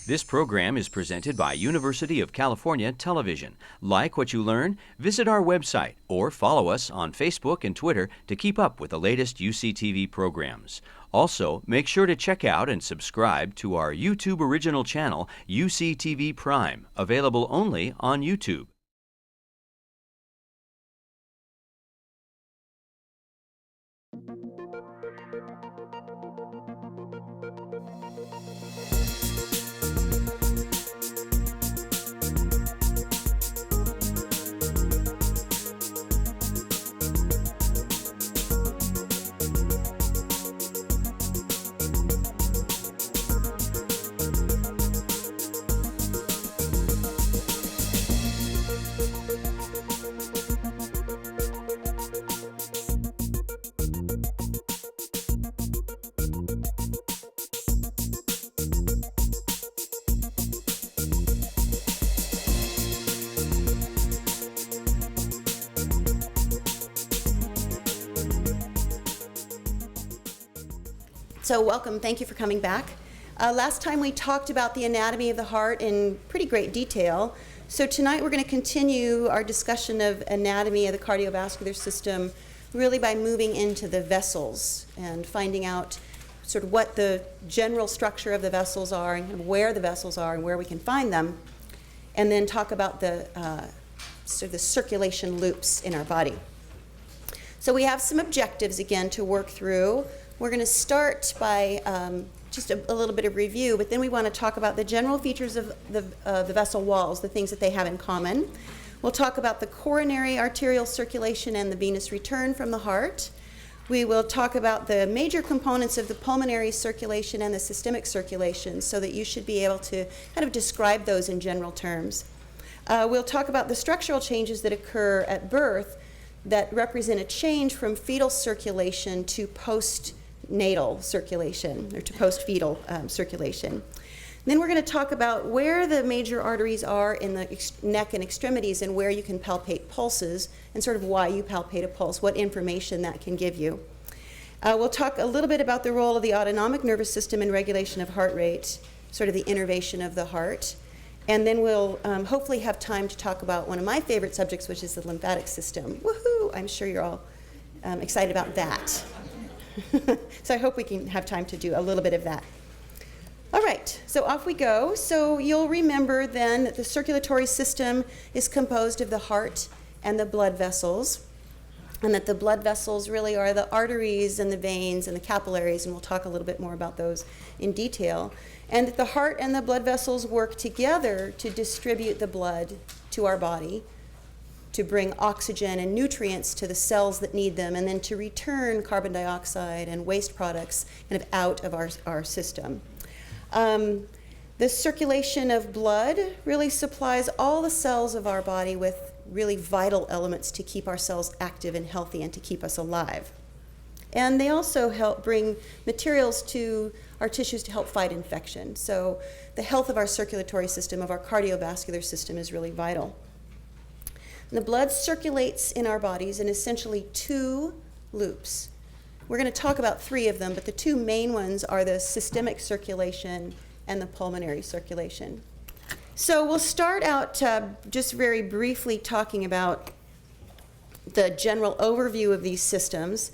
This program is presented by University of California Television. Like what you learn? Visit our website or follow us on Facebook and Twitter to keep up with the latest UCTV programs. Also, make sure to check out and subscribe to our YouTube original channel, UCTV Prime, available only on YouTube. So welcome, thank you for coming back. Last time we talked about the anatomy of the heart in pretty great detail. So tonight we're going to continue our discussion of anatomy of the cardiovascular system really by moving into the vessels and finding out sort of what the general structure of the vessels are and where the vessels are and where we can find them, and then talk about the sort of the circulation loops in our body. So we have some objectives again to work through. We're going to start by just a little bit of review, but then we want to talk about the general features of the vessel walls, the things that they have in common. We'll talk about the coronary arterial circulation and the venous return from the heart. We will talk about the major components of the pulmonary circulation and the systemic circulation so that you should be able to kind of describe those in general terms. We'll talk about the structural changes that occur at birth that represent a change from fetal circulation to postnatal circulation, or to post-fetal circulation. Then we're going to talk about where the major arteries are in the neck and extremities and where you can palpate pulses and sort of why you palpate a pulse, what information that can give you. We'll talk a little bit about the role of the autonomic nervous system in regulation of heart rate, sort of the innervation of the heart. And then we'll hopefully have time to talk about one of my favorite subjects, which is the lymphatic system. Woohoo! I'm sure you're all excited about that. So I hope we can have time to do a little bit of that. All right, so off we go. So you'll remember then that the circulatory system is composed of the heart and the blood vessels, and that the blood vessels really are the arteries and the veins and the capillaries, and we'll talk a little bit more about those in detail. And that the heart and the blood vessels work together to distribute the blood to our body, to bring oxygen and nutrients to the cells that need them, and then to return carbon dioxide and waste products kind of out of our system. The circulation of blood really supplies all the cells of our body with really vital elements to keep our cells active and healthy and to keep us alive. And they also help bring materials to our tissues to help fight infection. So the health of our circulatory system, of our cardiovascular system, is really vital. And the blood circulates in our bodies in essentially two loops. We're going to talk about three of them, but the two main ones are the systemic circulation and the pulmonary circulation. So we'll start out just very briefly talking about the general overview of these systems.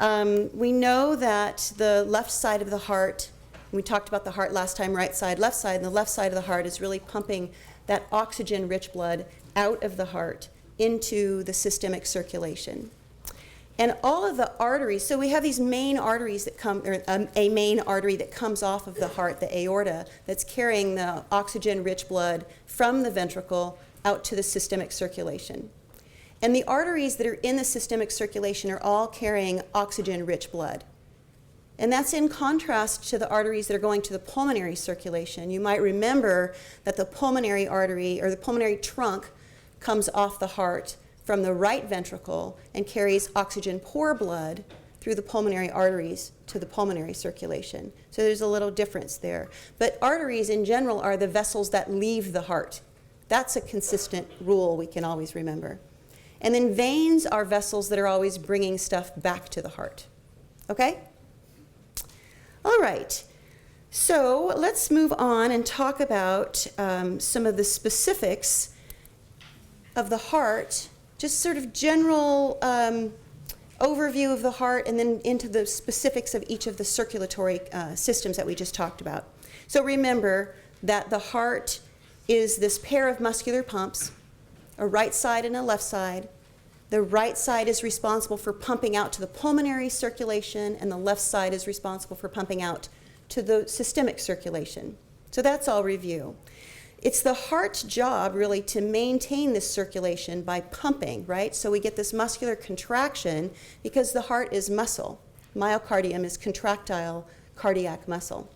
We know that the left side of the heart, we talked about the heart last time, right side, left side, and the left side of the heart is really pumping that oxygen-rich blood out of the heart into the systemic circulation. And all of the arteries, so we have these main arteries that come, or a main artery that comes off of the heart, the aorta, that's carrying the oxygen-rich blood from the ventricle out to the systemic circulation. And the arteries that are in the systemic circulation are all carrying oxygen-rich blood. And that's in contrast to the arteries that are going to the pulmonary circulation. You might remember that the pulmonary artery, or the pulmonary trunk, comes off the heart from the right ventricle and carries oxygen-poor blood through the pulmonary arteries to the pulmonary circulation. So there's a little difference there. But arteries in general are the vessels that leave the heart. That's a consistent rule we can always remember. And then veins are vessels that are always bringing stuff back to the heart. Okay? All right. So let's move on and talk about some of the specifics of the heart, just sort of general overview of the heart, and then into the specifics of each of the circulatory systems that we just talked about. So remember that the heart is this pair of muscular pumps, a right side and a left side. The right side is responsible for pumping out to the pulmonary circulation, and the left side is responsible for pumping out to the systemic circulation. So that's all review. It's the heart's job really to maintain this circulation by pumping, right? So we get this muscular contraction because the heart is muscle. Myocardium is contractile cardiac muscle.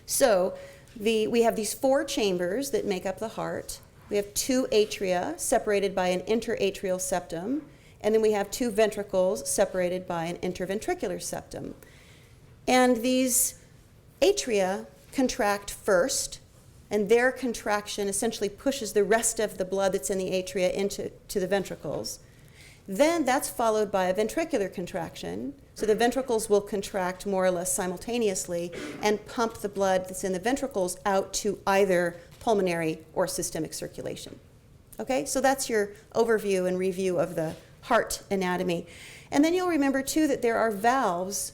So we have these 4 chambers that make up the heart. We have 2 atria separated by an interatrial septum, and then we have 2 ventricles separated by an interventricular septum. And these atria contract first, and their contraction essentially pushes the rest of the blood that's in the atria into the ventricles. Then that's followed by a ventricular contraction. So the ventricles will contract more or less simultaneously and pump the blood that's in the ventricles out to either pulmonary or systemic circulation. Okay, so that's your overview and review of the heart anatomy. And then you'll remember too that there are valves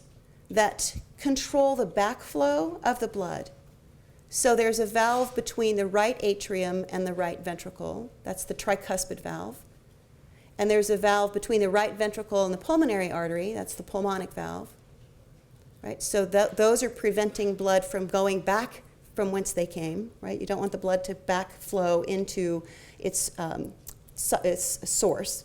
that control the backflow of the blood. So there's a valve between the right atrium and the right ventricle. That's the tricuspid valve. And there's a valve between the right ventricle and the pulmonary artery. That's the pulmonic valve. Right? So those are preventing blood from going back from whence they came. Right? You don't want the blood to backflow into its source.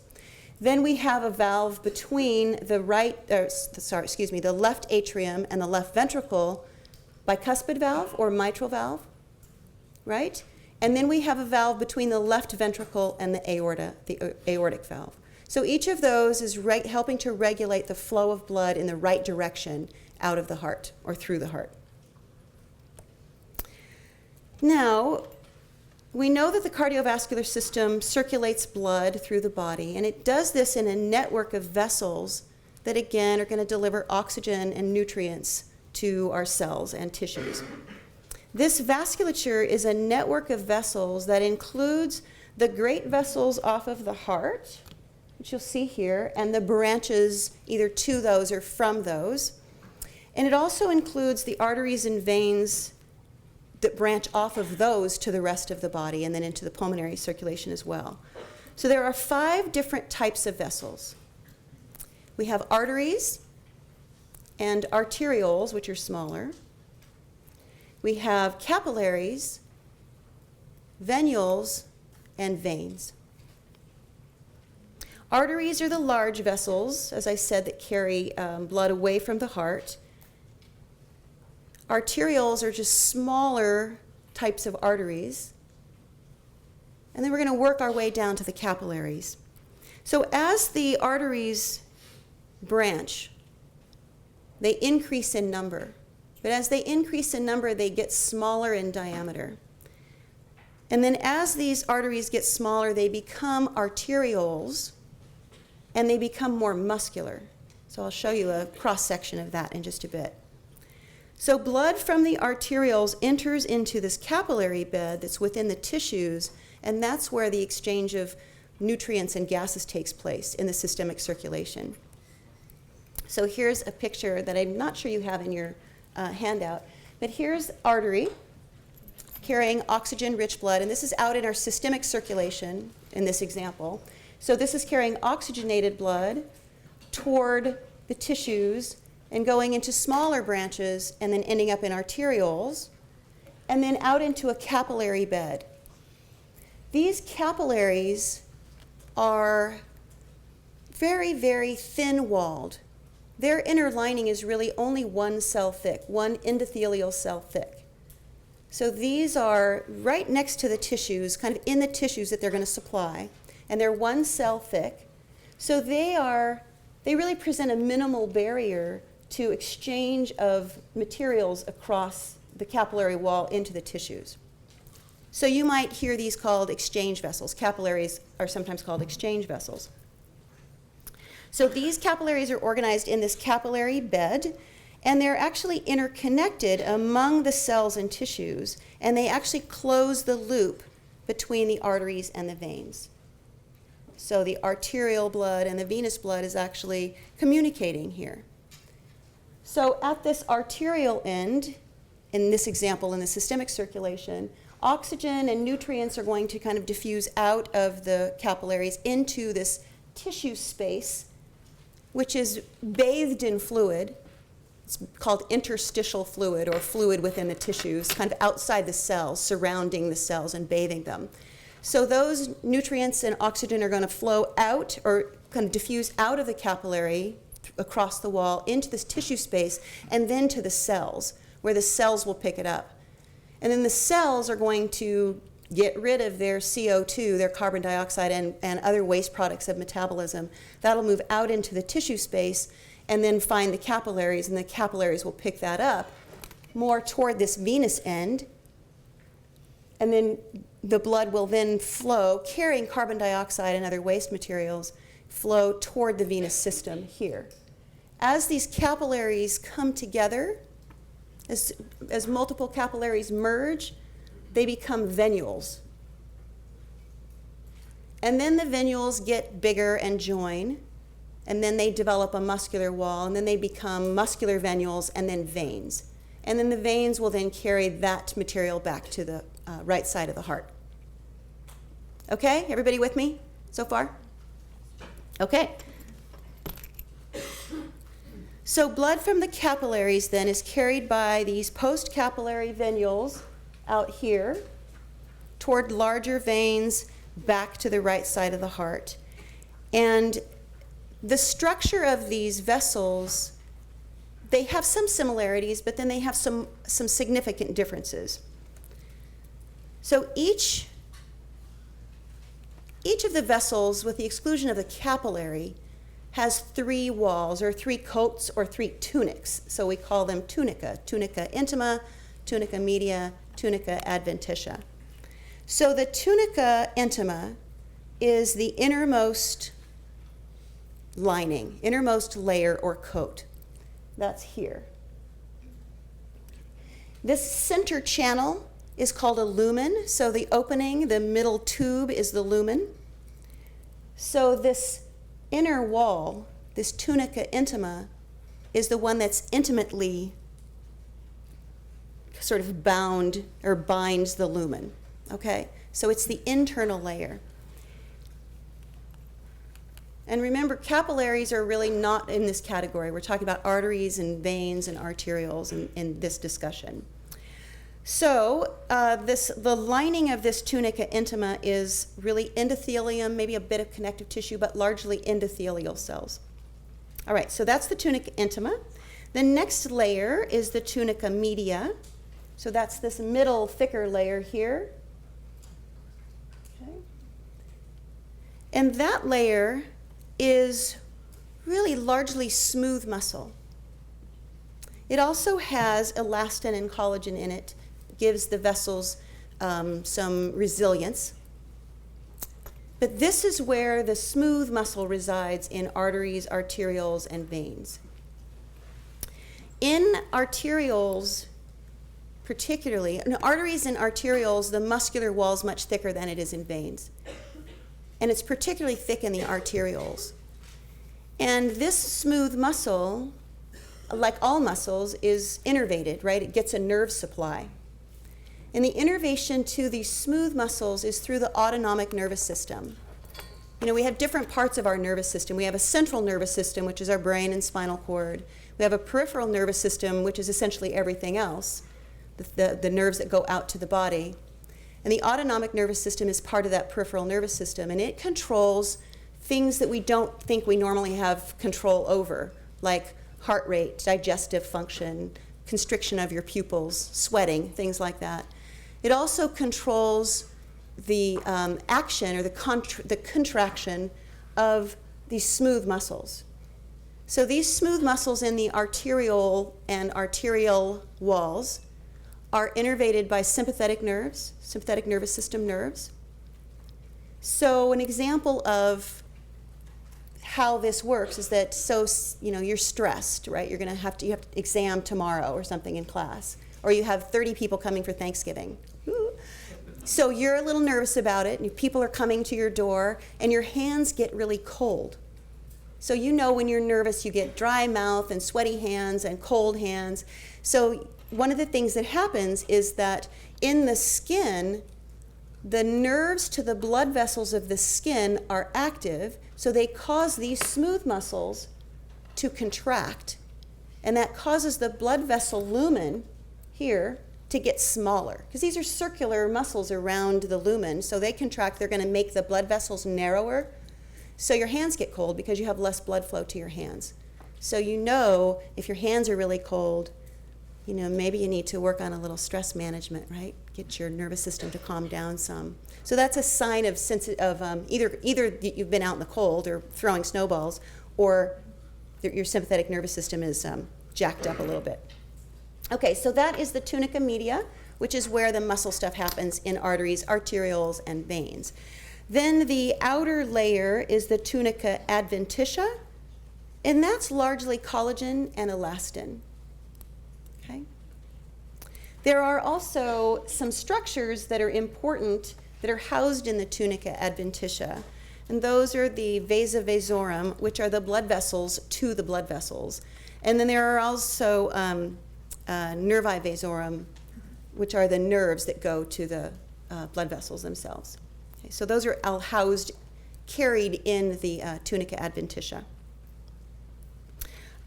Then we have a valve between the the left atrium and the left ventricle, bicuspid valve or mitral valve, right? And then we have a valve between the left ventricle and the aorta, the aortic valve. So each of those is helping to regulate the flow of blood in the right direction out of the heart or through the heart. Now, we know that the cardiovascular system circulates blood through the body, and it does this in a network of vessels that, again, are going to deliver oxygen and nutrients to our cells and tissues. This vasculature is a network of vessels that includes the great vessels off of the heart, which you'll see here, and the branches either to those or from those. And it also includes the arteries and veins that branch off of those to the rest of the body and then into the pulmonary circulation as well. So there are 5 different types of vessels. We have arteries and arterioles, which are smaller. We have capillaries, venules, and veins. Arteries are the large vessels, as I said, that carry blood away from the heart. Arterioles are just smaller types of arteries. And then we're going to work our way down to the capillaries. So as the arteries branch, they increase in number. But as they increase in number, they get smaller in diameter. And then as these arteries get smaller, they become arterioles, and they become more muscular. So I'll show you a cross-section of that in just a bit. So blood from the arterioles enters into this capillary bed that's within the tissues, and that's where the exchange of nutrients and gases takes place in the systemic circulation. So here's a picture that I'm not sure you have in your handout, but here's artery carrying oxygen-rich blood, and this is out in our systemic circulation in this example. So this is carrying oxygenated blood toward the tissues and going into smaller branches and then ending up in arterioles and then out into a capillary bed. These capillaries are very, very thin-walled. Their inner lining is really only 1 cell thick, 1 endothelial cell thick. So these are right next to the tissues, kind of in the tissues that they're going to supply, and they're 1 cell thick. So they really present a minimal barrier to exchange of materials across the capillary wall into the tissues. So you might hear these called exchange vessels. Capillaries are sometimes called exchange vessels. So these capillaries are organized in this capillary bed, And they're actually interconnected among the cells and tissues, and they actually close the loop between the arteries and the veins. So the arterial blood and the venous blood is actually communicating here. So at this arterial end, in this example in the systemic circulation, oxygen and nutrients are going to kind of diffuse out of the capillaries into this tissue space, which is bathed in fluid. It's called interstitial fluid, or fluid within the tissues, kind of outside the cells, surrounding the cells and bathing them. So those nutrients and oxygen are going to flow out, or kind of diffuse out of the capillary across the wall into this tissue space, and then to the cells, where the cells will pick it up. And then the cells are going to get rid of their CO2, their carbon dioxide, and other waste products of metabolism. That'll move out into the tissue space and then find the capillaries, and the capillaries will pick that up more toward this venous end. And then the blood will then flow, carrying carbon dioxide and other waste materials, flow toward the venous system here. As these capillaries come together, as multiple capillaries merge, they become venules. And then the venules get bigger and join, and then they develop a muscular wall, and then they become muscular venules, and then veins. And then the veins will then carry that material back to the right side of the heart. Okay, everybody with me so far? Okay. So blood from the capillaries then is carried by these post-capillary venules out here toward larger veins back to the right side of the heart. And the structure of these vessels, they have some similarities, but then they have some significant differences. So each of the vessels, with the exclusion of the capillary, has three walls, or three coats, or three tunics. So we call them tunica: tunica intima, tunica media, tunica adventitia. So the tunica intima is the innermost lining, innermost layer or coat. That's here. This center channel is called a lumen. So the opening, the middle tube, is the lumen. So this inner wall, this tunica intima, is the one that's intimately sort of bound or binds the lumen. Okay? So it's the internal layer. And remember, capillaries are really not in this category. We're talking about arteries and veins and arterioles in this discussion. So the lining of this tunica intima is really endothelium, maybe a bit of connective tissue, but largely endothelial cells. All right, so that's the tunica intima. The next layer is the tunica media. So that's this middle, thicker layer here. Okay. And that layer is really largely smooth muscle. It also has elastin and collagen in it, gives the vessels some resilience. But this is where the smooth muscle resides in arteries, arterioles, and veins. In arterioles, particularly, in arteries and arterioles, the muscular wall is much thicker than it is in veins. And it's particularly thick in the arterioles. And this smooth muscle, like all muscles, is innervated, right? It gets a nerve supply. And the innervation to these smooth muscles is through the autonomic nervous system. You know, we have different parts of our nervous system. We have a central nervous system, which is our brain and spinal cord. We have a peripheral nervous system, which is essentially everything else, the nerves that go out to the body. And the autonomic nervous system is part of that peripheral nervous system, and it controls things that we don't think we normally have control over, like heart rate, digestive function, constriction of your pupils, sweating, things like that. It also controls the action or the contraction of these smooth muscles. So these smooth muscles in the arteriole and arterial walls are innervated by sympathetic nerves, sympathetic nervous system nerves. So an example of how this works is that, you're stressed, right? You have to exam tomorrow or something in class, or you have 30 people coming for Thanksgiving. Ooh. So you're a little nervous about it, and people are coming to your door, and your hands get really cold. So when you're nervous, you get dry mouth and sweaty hands and cold hands. So one of the things that happens is that in the skin, the nerves to the blood vessels of the skin are active, so they cause these smooth muscles to contract. And that causes the blood vessel lumen here to get smaller, because these are circular muscles around the lumen, so they contract. They're going to make the blood vessels narrower. So your hands get cold because you have less blood flow to your hands. So if your hands are really cold, maybe you need to work on a little stress management, right? Get your nervous system to calm down some. So that's a sign of either you've been out in the cold or throwing snowballs, or your sympathetic nervous system is jacked up a little bit. Okay, so that is the tunica media, which is where the muscle stuff happens in arteries, arterioles, and veins. Then the outer layer is the tunica adventitia, and that's largely collagen and elastin. Okay. There are also some structures that are important that are housed in the tunica adventitia, and those are the vasa vasorum, which are the blood vessels to the blood vessels. And then there are also nervi vasorum, which are the nerves that go to the blood vessels themselves. Okay, so those are all carried in the tunica adventitia.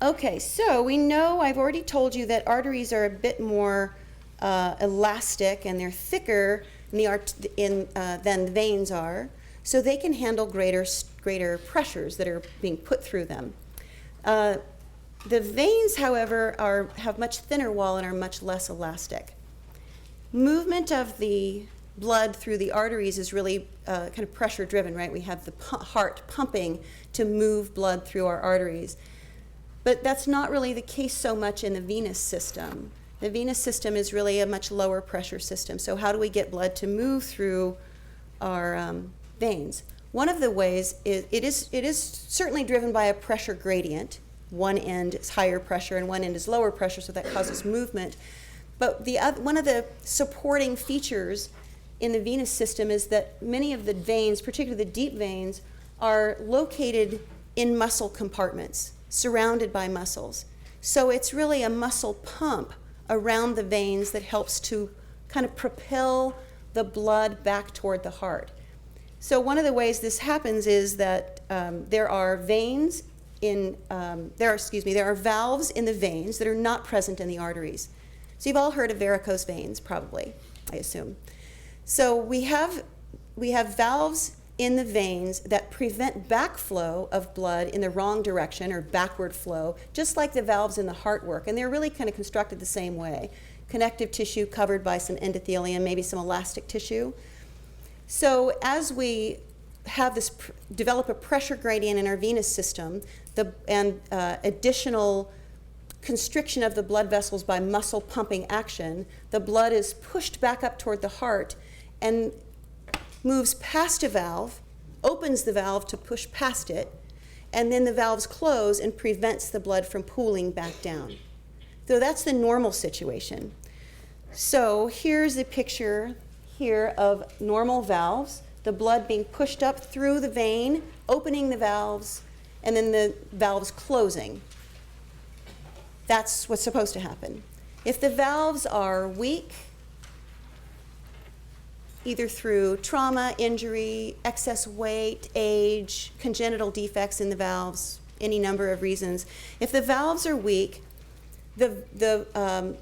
Okay, so we know, I've already told you that arteries are a bit more elastic, and they're thicker than veins are, so they can handle greater pressures that are being put through them. The veins, however, have much thinner wall and are much less elastic. Movement of the blood through the arteries is really kind of pressure driven, right? We have the heart pumping to move blood through our arteries. But that's not really the case so much in the venous system. The venous system is really a much lower pressure system. So how do we get blood to move through our veins? One of the ways it is certainly driven by a pressure gradient. One end is higher pressure and one end is lower pressure, so that causes movement. But one of the supporting features in the venous system is that many of the veins, particularly the deep veins, are located in muscle compartments, surrounded by muscles. So it's really a muscle pump around the veins that helps to kind of propel the blood back toward the heart. So one of the ways this happens is that there are valves in the veins that are not present in the arteries. So you've all heard of varicose veins, probably, I assume. So we have valves in the veins that prevent backflow of blood in the wrong direction, or backward flow, just like the valves in the heart work. And they're really kind of constructed the same way. Connective tissue covered by some endothelium, maybe some elastic tissue. So as we have this develop a pressure gradient in our venous system, and additional constriction of the blood vessels by muscle pumping action, the blood is pushed back up toward the heart and moves past a valve, opens the valve to push past it, and then the valves close and prevents the blood from pooling back down. So that's the normal situation. So here's a picture here of normal valves, the blood being pushed up through the vein, opening the valves, and then the valves closing. That's what's supposed to happen. If the valves are weak, either through trauma, injury, excess weight, age, congenital defects in the valves, any number of reasons. If the valves are weak, the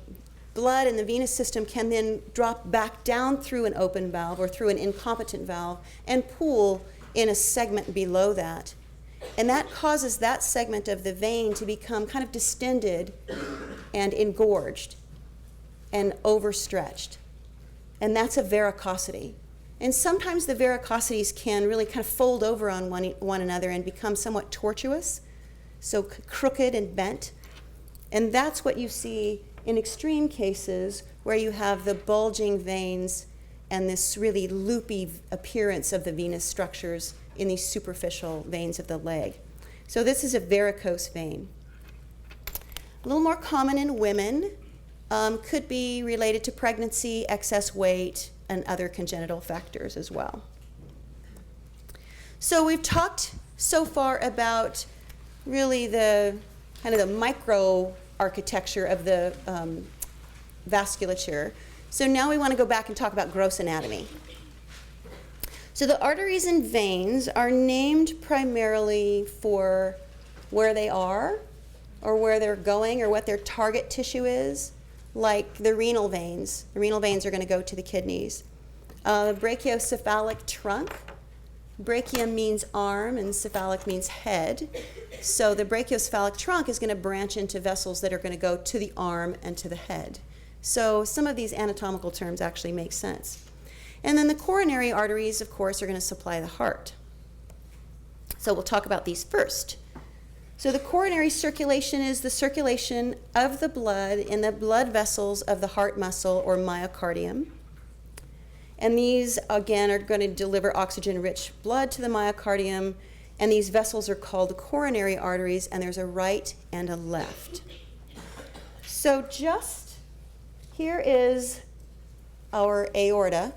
blood in the venous system can then drop back down through an open valve or through an incompetent valve and pool in a segment below that. And that causes that segment of the vein to become kind of distended and engorged and overstretched. And that's a varicosity. And sometimes the varicosities can really kind of fold over on one another and become somewhat tortuous, so crooked and bent. And that's what you see in extreme cases where you have the bulging veins and this really loopy appearance of the venous structures in these superficial veins of the leg. So this is a varicose vein. A little more common in women, could be related to pregnancy, excess weight, and other congenital factors as well. So we've talked so far about really the kind of the micro architecture of the vasculature. So now we want to go back and talk about gross anatomy. So the arteries and veins are named primarily for where they are or where they're going or what their target tissue is, like the renal veins. The renal veins are going to go to the kidneys. Brachiocephalic trunk. Brachium means arm and cephalic means head. So the brachiocephalic trunk is going to branch into vessels that are going to go to the arm and to the head. So some of these anatomical terms actually make sense. And then the coronary arteries, of course, are going to supply the heart. So we'll talk about these first. So the coronary circulation is the circulation of the blood in the blood vessels of the heart muscle or myocardium. And these, again, are going to deliver oxygen-rich blood to the myocardium, and these vessels are called coronary arteries, and there's a right and a left. So just here is our aorta,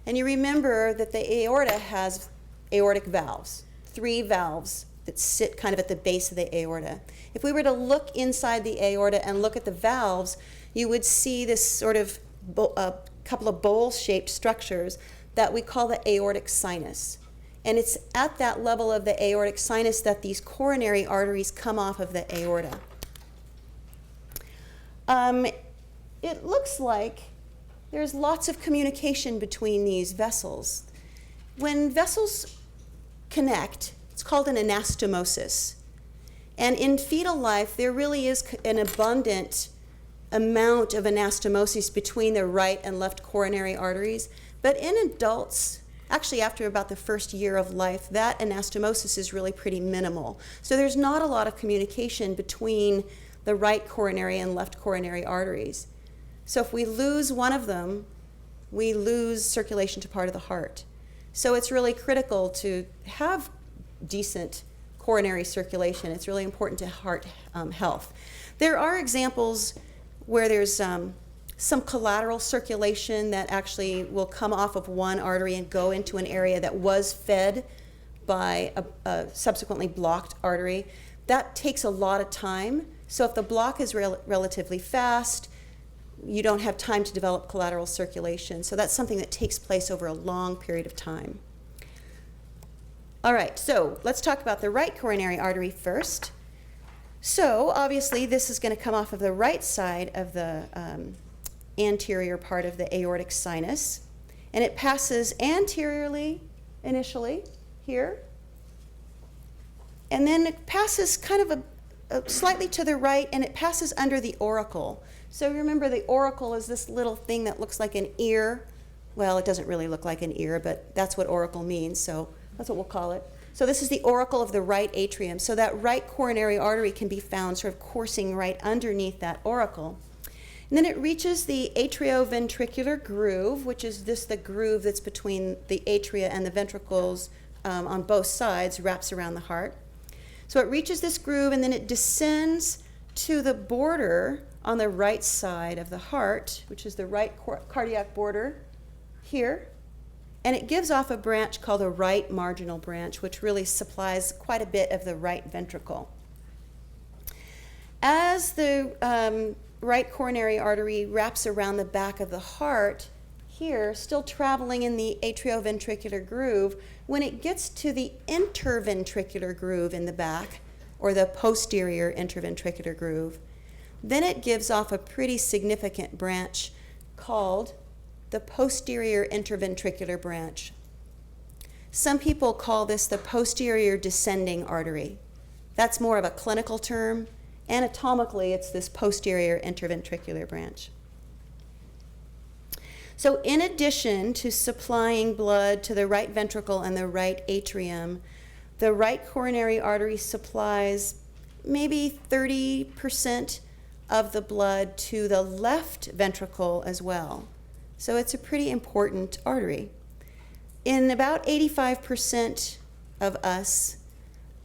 and you remember that the aorta has aortic valves, 3 valves that sit kind of at the base of the aorta. If we were to look inside the aorta and look at the valves, you would see this sort of couple of bowl-shaped structures that we call the aortic sinus. And it's at that level of the aortic sinus that these coronary arteries come off of the aorta. It looks like there's lots of communication between these vessels. When vessels connect, it's called an anastomosis. And in fetal life, there really is an abundant amount of anastomosis between the right and left coronary arteries. But in adults, actually after about the first year of life, that anastomosis is really pretty minimal. So there's not a lot of communication between the right coronary and left coronary arteries. So if we lose one of them, we lose circulation to part of the heart. So it's really critical to have decent coronary circulation. It's really important to heart health. There are examples where there's some collateral circulation that actually will come off of one artery and go into an area that was fed by a subsequently blocked artery. That takes a lot of time. So if the block is relatively fast, you don't have time to develop collateral circulation. So that's something that takes place over a long period of time. All right, so let's talk about the right coronary artery first. So obviously this is going to come off of the right side of the anterior part of the aortic sinus, and it passes anteriorly initially here, and then it passes kind of slightly to the right, and it passes under the auricle. So remember, the auricle is this little thing that looks like an ear. Well, it doesn't really look like an ear, but that's what auricle means, so that's what we'll call it. So this is the auricle of the right atrium. So that right coronary artery can be found sort of coursing right underneath that auricle. And then it reaches the atrioventricular groove, which is the groove that's between the atria and the ventricles on both sides, wraps around the heart. So it reaches this groove, and then it descends to the border on the right side of the heart, which is the right cardiac border here. And it gives off a branch called a right marginal branch, which really supplies quite a bit of the right ventricle. As the right coronary artery wraps around the back of the heart, here, still traveling in the atrioventricular groove, when it gets to the interventricular groove in the back, or the posterior interventricular groove, then it gives off a pretty significant branch called the posterior interventricular branch. Some people call this the posterior descending artery. That's more of a clinical term. Anatomically, it's this posterior interventricular branch. So in addition to supplying blood to the right ventricle and the right atrium, the right coronary artery supplies maybe 30% of the blood to the left ventricle as well. So it's a pretty important artery. In about 85% of us,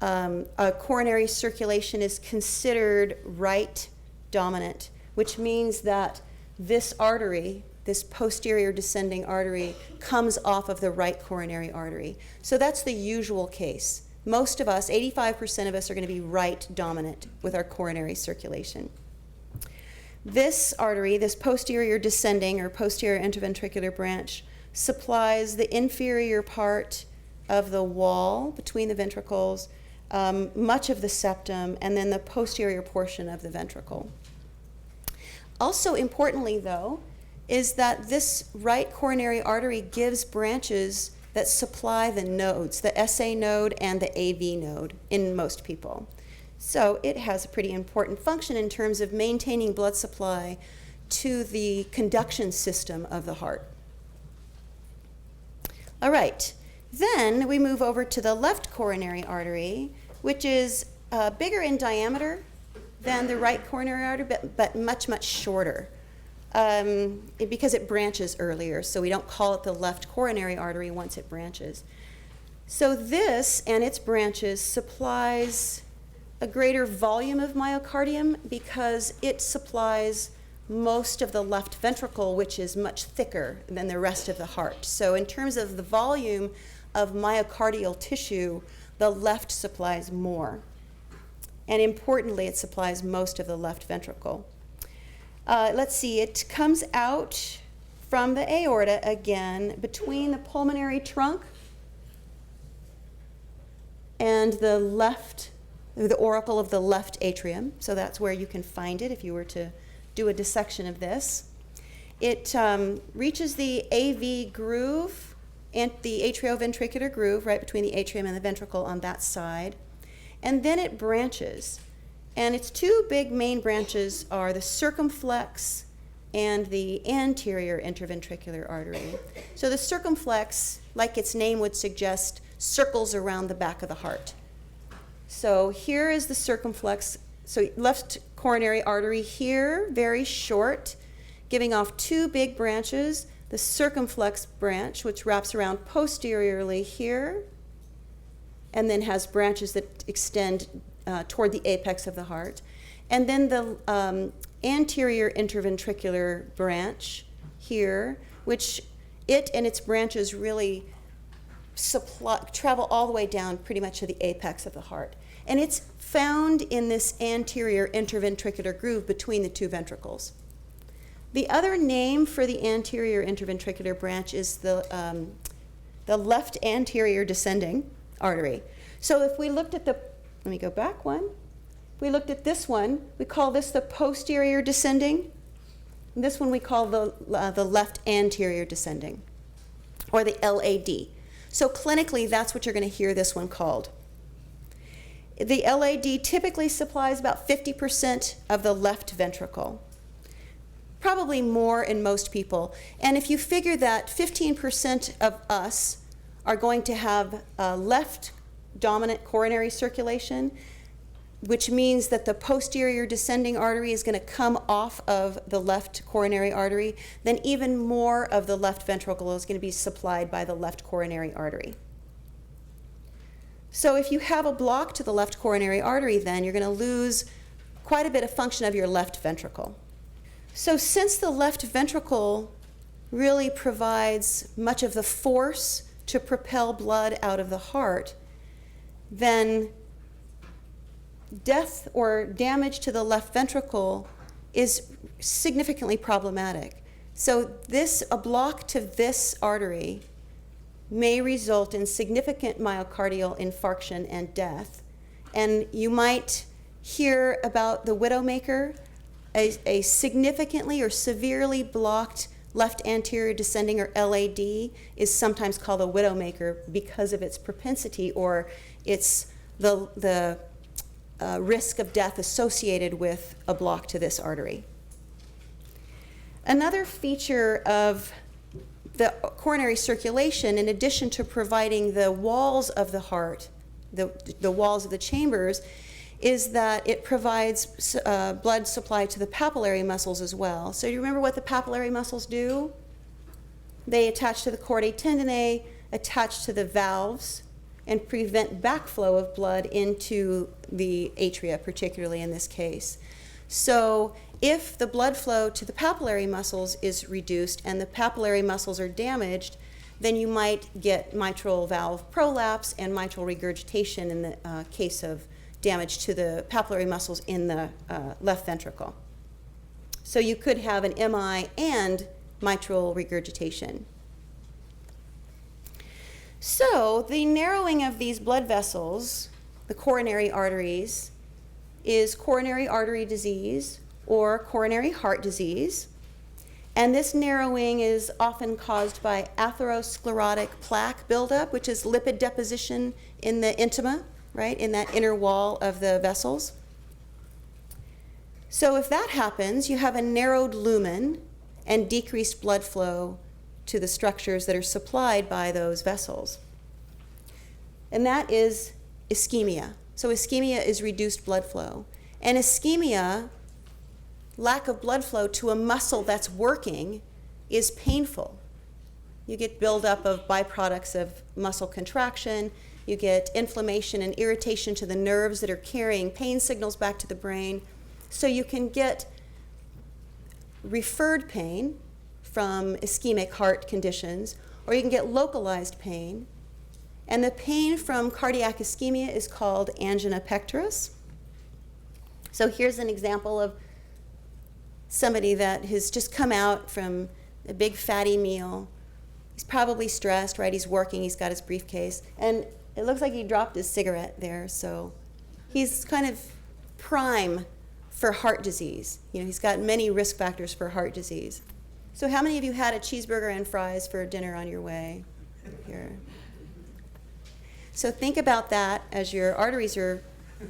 a coronary circulation is considered right dominant, which means that this artery, this posterior descending artery, comes off of the right coronary artery. So that's the usual case. Most of us, 85% of us, are going to be right dominant with our coronary circulation. This artery, this posterior descending or posterior interventricular branch, supplies the inferior part of the wall between the ventricles, much of the septum, and then the posterior portion of the ventricle. Also importantly, though, is that this right coronary artery gives branches that supply the nodes, the SA node and the AV node in most people. So it has a pretty important function in terms of maintaining blood supply to the conduction system of the heart. All right, then we move over to the left coronary artery, which is bigger in diameter than the right coronary artery, but much, much shorter because it branches earlier. So we don't call it the left coronary artery once it branches. So this and its branches supplies a greater volume of myocardium because it supplies most of the left ventricle, which is much thicker than the rest of the heart. So in terms of the volume of myocardial tissue, the left supplies more. And importantly, it supplies most of the left ventricle. Let's see, it comes out from the aorta again between the pulmonary trunk and the auricle of the left atrium. So that's where you can find it if you were to do a dissection of this. It reaches the AV groove and the atrioventricular groove right between the atrium and the ventricle on that side. And then it branches. And its two big main branches are the circumflex and the anterior interventricular artery. So the circumflex, like its name would suggest, circles around the back of the heart. So here is the circumflex. So left coronary artery here, very short, giving off two big branches. The circumflex branch, which wraps around posteriorly here, and then has branches that extend toward the apex of the heart. And then the anterior interventricular branch here, which it and its branches really travel all the way down pretty much to the apex of the heart. And it's found in this anterior interventricular groove between the two ventricles. The other name for the anterior interventricular branch is the left anterior descending artery. So if we looked at let me go back one. If we looked at this one, we call this the posterior descending. And this one we call the left anterior descending, or the LAD. So clinically, that's what you're going to hear this one called. The LAD typically supplies about 50% of the left ventricle, probably more in most people. And if you figure that 15% of us are going to have left dominant coronary circulation, which means that the posterior descending artery is going to come off of the left coronary artery, then even more of the left ventricle is going to be supplied by the left coronary artery. So if you have a block to the left coronary artery, then you're going to lose quite a bit of function of your left ventricle. So since the left ventricle really provides much of the force to propel blood out of the heart, then death or damage to the left ventricle is significantly problematic. So a block to this artery may result in significant myocardial infarction and death. And you might hear about the widowmaker, a significantly or severely blocked left anterior descending, or LAD, is sometimes called a widowmaker because of its propensity or the risk of death associated with a block to this artery. Another feature of the coronary circulation, in addition to providing the walls of the heart, the walls of the chambers, is that it provides blood supply to the papillary muscles as well. So you remember what the papillary muscles do? They attach to the chordae tendineae, attach to the valves, and prevent backflow of blood into the atria, particularly in this case. So if the blood flow to the papillary muscles is reduced and the papillary muscles are damaged, then you might get mitral valve prolapse and mitral regurgitation in the case of damage to the papillary muscles in the left ventricle. So you could have an MI and mitral regurgitation. So the narrowing of these blood vessels, the coronary arteries, is coronary artery disease or coronary heart disease. And this narrowing is often caused by atherosclerotic plaque buildup, which is lipid deposition in the intima, right, in that inner wall of the vessels. So if that happens, you have a narrowed lumen and decreased blood flow to the structures that are supplied by those vessels. And that is ischemia. So ischemia is reduced blood flow. And ischemia, lack of blood flow to a muscle that's working, is painful. You get buildup of byproducts of muscle contraction. You get inflammation and irritation to the nerves that are carrying pain signals back to the brain. So you can get referred pain from ischemic heart conditions, or you can get localized pain. And the pain from cardiac ischemia is called angina pectoris. So here's an example of somebody that has just come out from a big fatty meal. He's probably stressed, right? He's working, he's got his briefcase, and it looks like he dropped his cigarette there, so he's kind of prime for heart disease. You know, he's got many risk factors for heart disease. So how many of you had a cheeseburger and fries for dinner on your way here? So think about that as your arteries are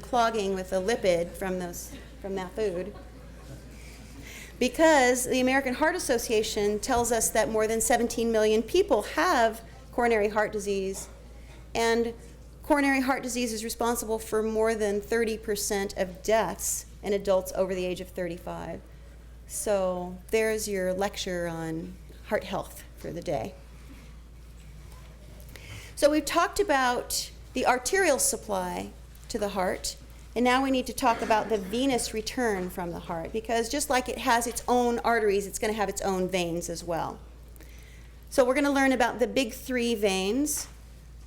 clogging with a lipid from that food. Because the American Heart Association tells us that more than 17 million people have coronary heart disease, and coronary heart disease is responsible for more than 30% of deaths in adults over the age of 35. So there's your lecture on heart health for the day. So we've talked about the arterial supply to the heart, and now we need to talk about the venous return from the heart, because just like it has its own arteries, it's going to have its own veins as well. So we're going to learn about the big three veins.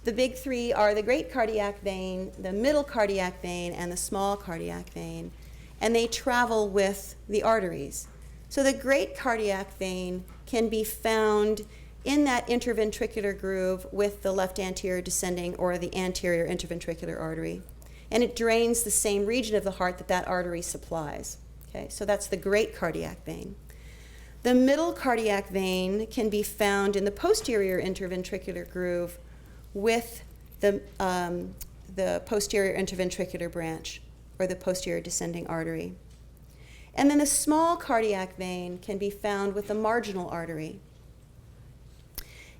The big three are the great cardiac vein, the middle cardiac vein, and the small cardiac vein, and they travel with the arteries. So the great cardiac vein can be found in that interventricular groove with the left anterior descending or the anterior interventricular artery. And it drains the same region of the heart that that artery supplies. Okay, so that's the great cardiac vein. The middle cardiac vein can be found in the posterior interventricular groove with the posterior interventricular branch or the posterior descending artery. And then the small cardiac vein can be found with the marginal artery.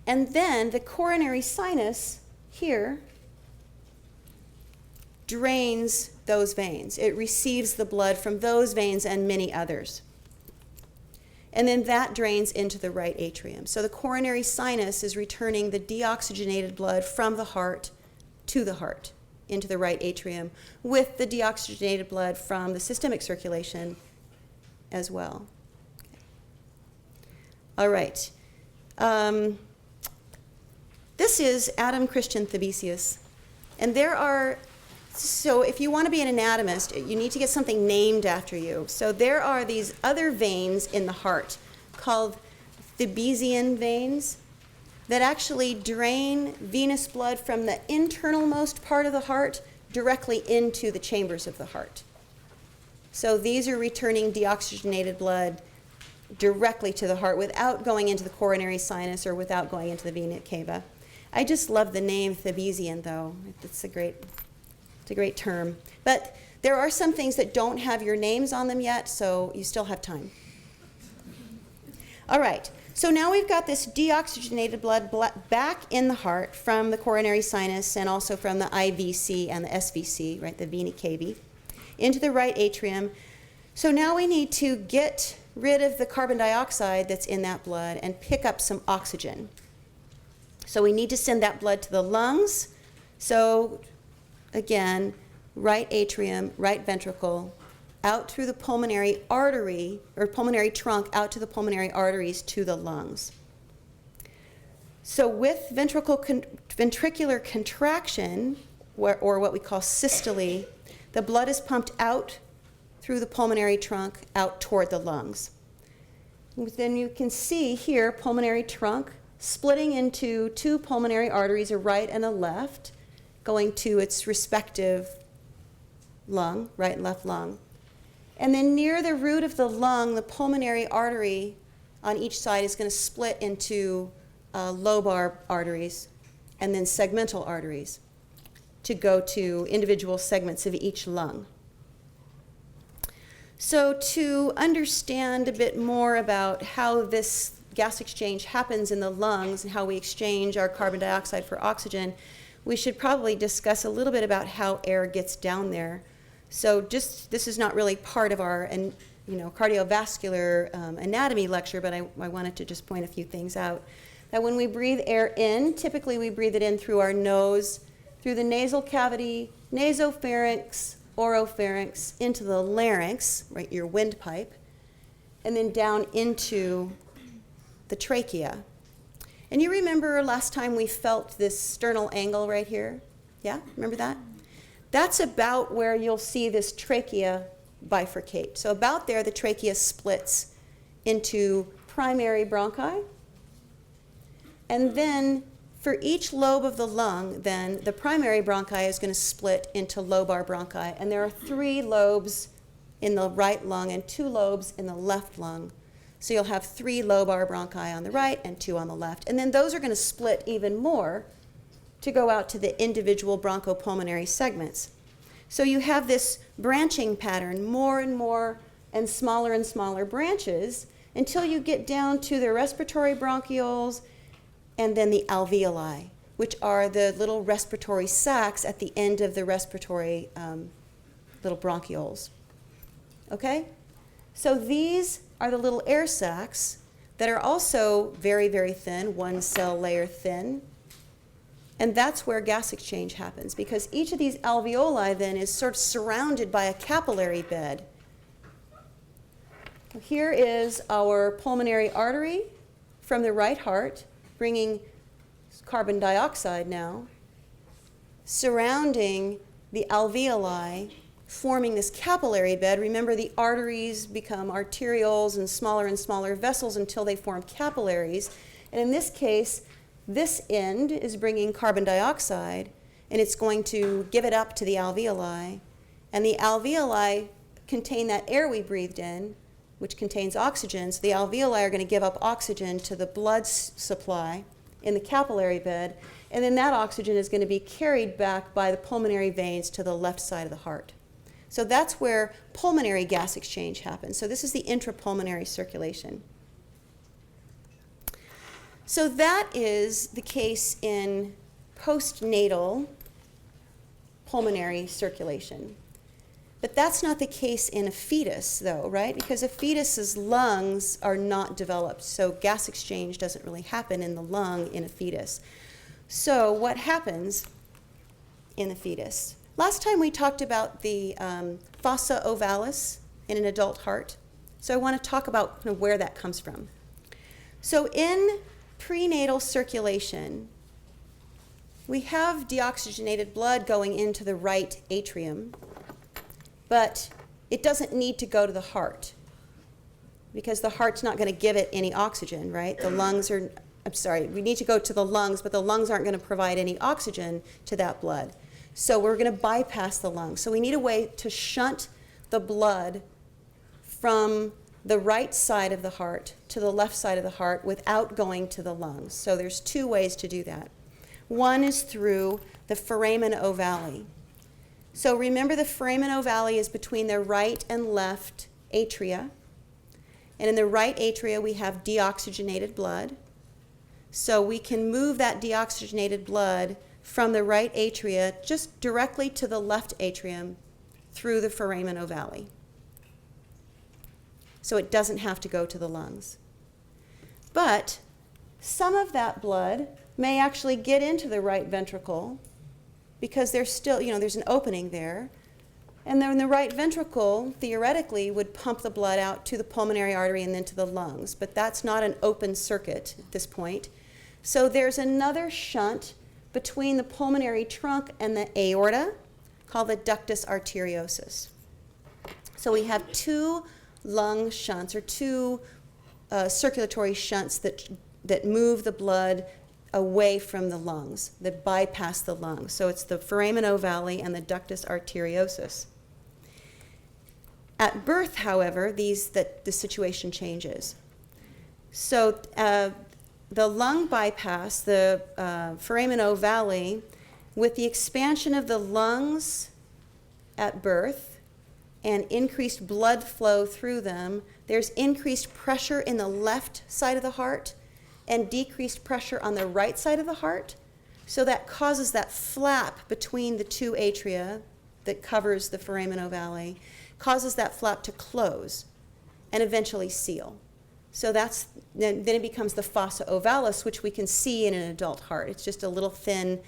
And then the coronary sinus here drains those veins. It receives the blood from those veins and many others. And then that drains into the right atrium. So the coronary sinus is returning the deoxygenated blood from the heart to the heart into the right atrium with the deoxygenated blood from the systemic circulation as well. Okay. All right. This is Adam Christian Thebesius. And so if you want to be an anatomist, you need to get something named after you. So there are these other veins in the heart called Thebesian veins that actually drain venous blood from the internalmost part of the heart directly into the chambers of the heart. So these are returning deoxygenated blood directly to the heart without going into the coronary sinus or without going into the vena cava. I just love the name Thebesian, though. It's a great term. But there are some things that don't have your names on them yet, so you still have time. All right, so now we've got this deoxygenated blood back in the heart from the coronary sinus and also from the IVC and the SVC, right, the vena cava, into the right atrium. So now we need to get rid of the carbon dioxide that's in that blood and pick up some oxygen. So we need to send that blood to the lungs So again, right atrium, right ventricle, out through the pulmonary artery, or pulmonary trunk, out to the pulmonary arteries to the lungs. So with ventricular contraction, or what we call systole, the blood is pumped out through the pulmonary trunk, out toward the lungs. Then you can see here pulmonary trunk splitting into two pulmonary arteries, a right and a left, going to its respective lung, right and left lung. And then near the root of the lung, the pulmonary artery on each side is going to split into lobar arteries and then segmental arteries to go to individual segments of each lung. So to understand a bit more about how this gas exchange happens in the lungs and how we exchange our carbon dioxide for oxygen, we should probably discuss a little bit about how air gets down there. So this is not really part of our cardiovascular anatomy lecture, but I wanted to just point a few things out. That when we breathe air in, typically we breathe it in through our nose, through the nasal cavity, nasopharynx, oropharynx, into the larynx, right, your windpipe, and then down into the trachea. And you remember last time we felt this sternal angle right here? Yeah, remember that? That's about where you'll see this trachea bifurcate. So about there, the trachea splits into primary bronchi. And then for each lobe of the lung, then the primary bronchi is going to split into lobar bronchi. And there are 3 lobes in the right lung and 2 lobes in the left lung. So you'll have 3 lobar bronchi on the right and 2 on the left. And then those are going to split even more to go out to the individual bronchopulmonary segments. So you have this branching pattern, more and smaller branches, until you get down to the respiratory bronchioles and then the alveoli, which are the little respiratory sacs at the end of the respiratory little bronchioles. Okay? So these are the little air sacs that are also very, very thin, 1 cell layer thin. And that's where gas exchange happens, because each of these alveoli then is sort of surrounded by a capillary bed. Here is our pulmonary artery from the right heart, bringing carbon dioxide now, surrounding the alveoli, forming this capillary bed. Remember, the arteries become arterioles and smaller vessels until they form capillaries. And in this case, this end is bringing carbon dioxide, and it's going to give it up to the alveoli. And the alveoli contain that air we breathed in, which contains oxygen. So the alveoli are going to give up oxygen to the blood supply in the capillary bed, and then that oxygen is going to be carried back by the pulmonary veins to the left side of the heart. So that's where pulmonary gas exchange happens. So this is the intrapulmonary circulation. So that is the case in postnatal pulmonary circulation. But that's not the case in a fetus, though, right? Because a fetus's lungs are not developed, so gas exchange doesn't really happen in the lung in a fetus. So what happens in the fetus? Last time we talked about the fossa ovalis in an adult heart. So I want to talk about where that comes from. So in prenatal circulation, we have deoxygenated blood going into the right atrium, but it doesn't need to go to the heart because the heart's not going to give it any oxygen, right? The lungs are, we need to go to the lungs, but the lungs aren't going to provide any oxygen to that blood. So we're going to bypass the lungs. So we need a way to shunt the blood from the right side of the heart to the left side of the heart without going to the lungs. So there's 2 ways to do that. One is through the foramen ovale. So remember, the foramen ovale is between the right and left atria. And in the right atria, we have deoxygenated blood. So we can move that deoxygenated blood from the right atria just directly to the left atrium through the foramen ovale. So it doesn't have to go to the lungs. But some of that blood may actually get into the right ventricle because there's still, there's an opening there. And then the right ventricle, theoretically, would pump the blood out to the pulmonary artery and then to the lungs. But that's not an open circuit at this point. So there's another shunt between the pulmonary trunk and the aorta called the ductus arteriosus. So we have two lung shunts, or two circulatory shunts that move the blood away from the lungs, that bypass the lungs. So it's the foramen ovale and the ductus arteriosus. At birth, however, the situation changes. So the lung bypass, the foramen ovale, with the expansion of the lungs at birth and increased blood flow through them, there's increased pressure in the left side of the heart and decreased pressure on the right side of the heart. So that causes that flap between the two atria that covers the foramen ovale, causes that flap to close and eventually seal. So then it becomes the fossa ovalis, which we can see in an adult heart. It's just a little thin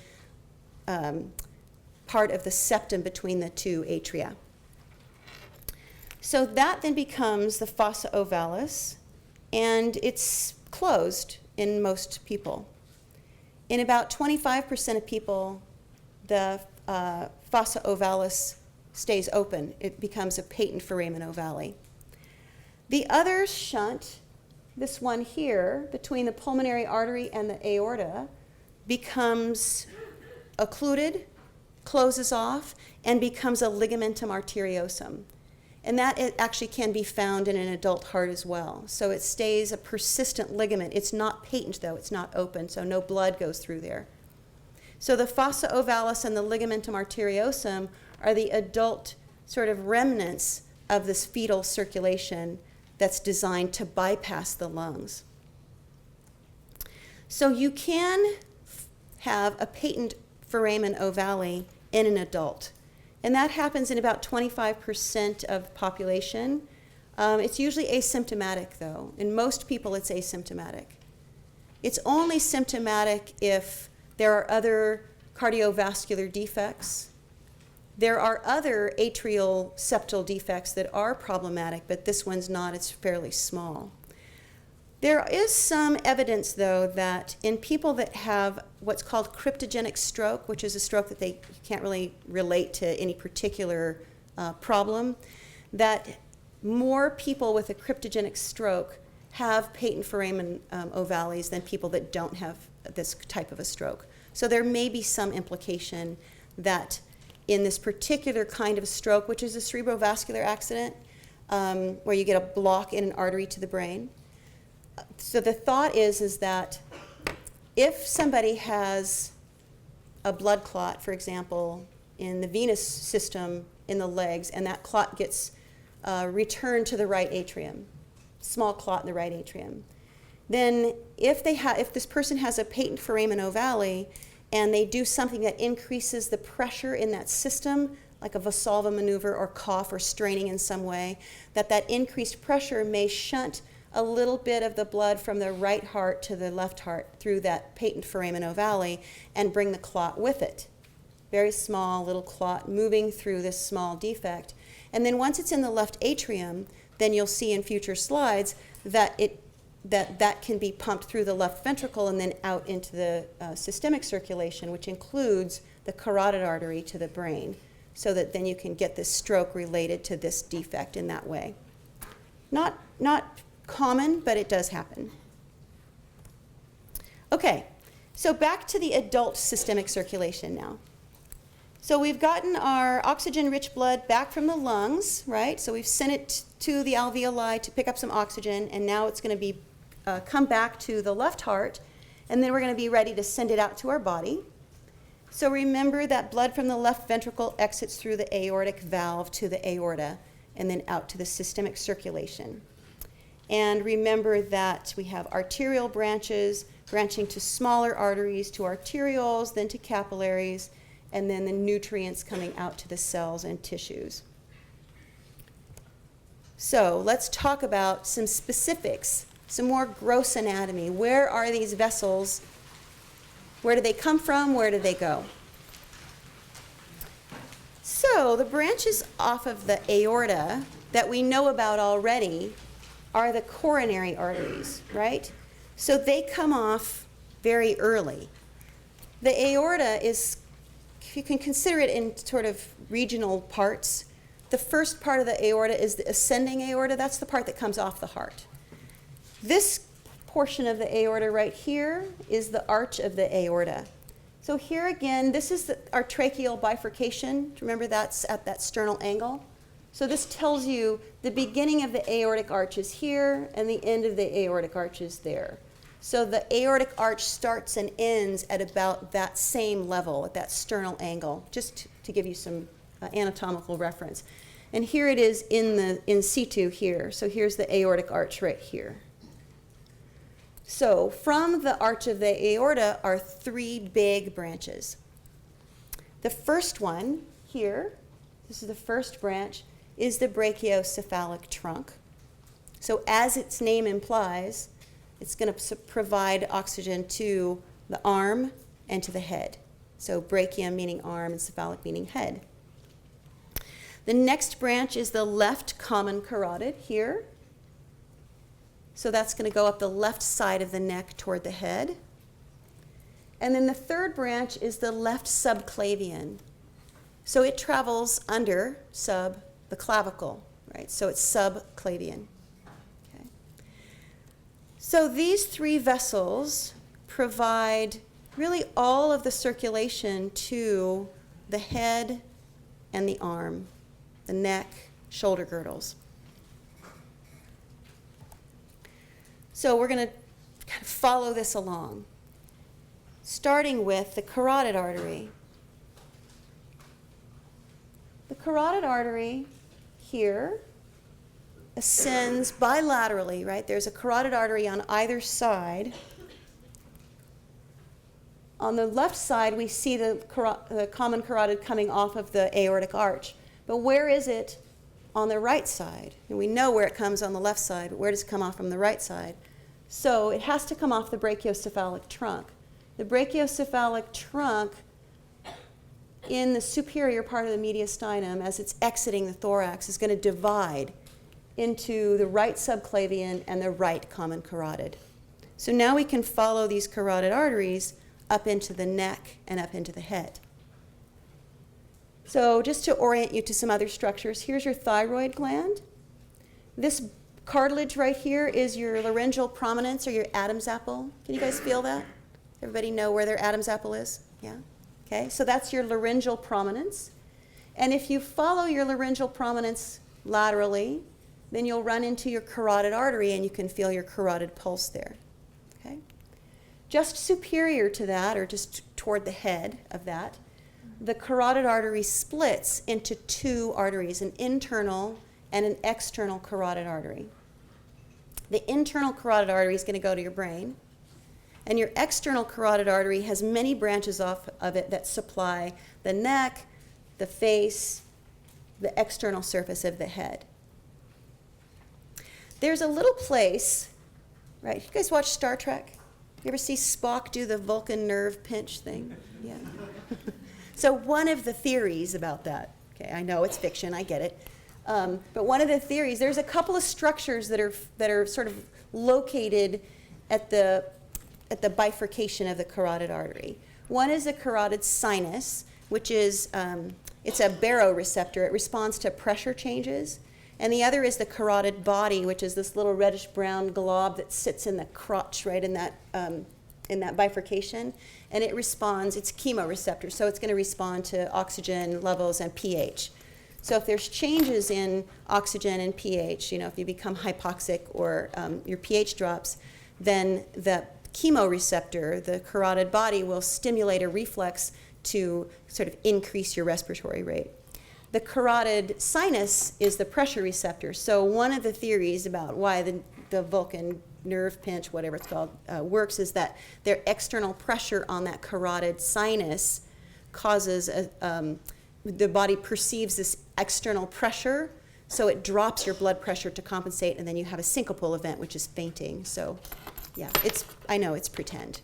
part of the septum between the two atria. So that then becomes the fossa ovalis, and it's closed in most people. In about 25% of people, the fossa ovalis stays open. It becomes a patent foramen ovale. The other shunt, this one here, between the pulmonary artery and the aorta, becomes occluded, closes off, and becomes a ligamentum arteriosum. And that it actually can be found in an adult heart as well. So it stays a persistent ligament. It's not patent, though. It's not open, so no blood goes through there. So the fossa ovalis and the ligamentum arteriosum are the adult sort of remnants of this fetal circulation that's designed to bypass the lungs. So you can have a patent foramen ovale in an adult, and that happens in about 25% of the population. It's usually asymptomatic, though. In most people, it's asymptomatic. It's only symptomatic if there are other cardiovascular defects. There are other atrial septal defects that are problematic, but this one's not. It's fairly small. There is some evidence, though, that in people that have what's called cryptogenic stroke, which is a stroke that they can't really relate to any particular problem, that more people with a cryptogenic stroke have patent foramen ovales than people that don't have this type of a stroke. So there may be some implication that in this particular kind of a stroke, which is a cerebrovascular accident, where you get a block in an artery to the brain. So the thought is that if somebody has a blood clot, for example, in the venous system in the legs, and that clot gets returned to the right atrium, small clot in the right atrium, then if this person has a patent foramen ovale and they do something that increases the pressure in that system, like a Valsalva maneuver or cough or straining in some way, that increased pressure may shunt a little bit of the blood from the right heart to the left heart through that patent foramen ovale and bring the clot with it. Very small little clot moving through this small defect. And then once it's in the left atrium, then you'll see in future slides that that can be pumped through the left ventricle and then out into the systemic circulation, which includes the carotid artery to the brain, so that then you can get this stroke related to this defect in that way. Not common, but it does happen. Okay, so back to the adult systemic circulation now. So we've gotten our oxygen-rich blood back from the lungs, right? So we've sent it to the alveoli to pick up some oxygen, and now it's going to be come back to the left heart, and then we're going to be ready to send it out to our body. So remember that blood from the left ventricle exits through the aortic valve to the aorta, and then out to the systemic circulation. And remember that we have arterial branches branching to smaller arteries, to arterioles, then to capillaries, and then the nutrients coming out to the cells and tissues. So let's talk about some specifics, some more gross anatomy. Where are these vessels? Where do they come from? Where do they go? So the branches off of the aorta that we know about already are the coronary arteries, right? So they come off very early. The aorta is, you can consider it in sort of regional parts. The first part of the aorta is the ascending aorta. That's the part that comes off the heart. This portion of the aorta right here is the arch of the aorta. So here again, this is our tracheal bifurcation. Remember, that's at that sternal angle. So this tells you the beginning of the aortic arch is here and the end of the aortic arch is there. So the aortic arch starts and ends at about that same level, at that sternal angle, just to give you some anatomical reference. And here it is in situ here. So here's the aortic arch right here. So from the arch of the aorta are three big branches. The first one here, this is the first branch, is the brachiocephalic trunk. So as its name implies, it's going to provide oxygen to the arm and to the head. So brachium meaning arm and cephalic meaning head. The next branch is the left common carotid here. So that's going to go up the left side of the neck toward the head. And then the third branch is the left subclavian. So it travels under the clavicle, right? So it's subclavian. Okay. So these three vessels provide really all of the circulation to the head and the arm, the neck, shoulder girdles. So we're going to kind of follow this along, starting with the carotid artery. The carotid artery here ascends bilaterally, right? There's a carotid artery on either side. On the left side, we see the common carotid coming off of the aortic arch. But where is it on the right side? And we know where it comes on the left side, but where does it come off from the right side? So it has to come off the brachiocephalic trunk. The brachiocephalic trunk in the superior part of the mediastinum, as it's exiting the thorax, is going to divide into the right subclavian and the right common carotid. So now we can follow these carotid arteries up into the neck and up into the head. So just to orient you to some other structures, here's your thyroid gland. This cartilage right here is your laryngeal prominence or your Adam's apple. Can you guys feel that? Everybody know where their Adam's apple is? Yeah? Okay, so that's your laryngeal prominence. And if you follow your laryngeal prominence laterally, then you'll run into your carotid artery and you can feel your carotid pulse there. Okay? Just superior to that, or just toward the head of that, the carotid artery splits into two arteries, an internal and an external carotid artery. The internal carotid artery is going to go to your brain, and your external carotid artery has many branches off of it that supply the neck, the face, the external surface of the head. There's a little place, right? You guys watch Star Trek? You ever see Spock do the Vulcan nerve pinch thing? Yeah. So one of the theories about that, okay, I know it's fiction, I get it, but one of the theories, there's a couple of structures that are sort of located at the bifurcation of the carotid artery. One is the carotid sinus, which is, it's a baroreceptor. It responds to pressure changes. And the other is the carotid body, which is this little reddish-brown glob that sits in the crotch, right, in that bifurcation. And it responds, it's chemoreceptor, so it's going to respond to oxygen levels and pH. So if there's changes in oxygen and pH, you know, if you become hypoxic or your pH drops, then the chemoreceptor, the carotid body, will stimulate a reflex to sort of increase your respiratory rate. The carotid sinus is the pressure receptor. So one of the theories about why the Vulcan nerve pinch, whatever it's called, works is that their external pressure on that carotid sinus causes the body perceives this external pressure, so it drops your blood pressure to compensate, and then you have a syncopal event, which is fainting. So yeah, I know it's pretend,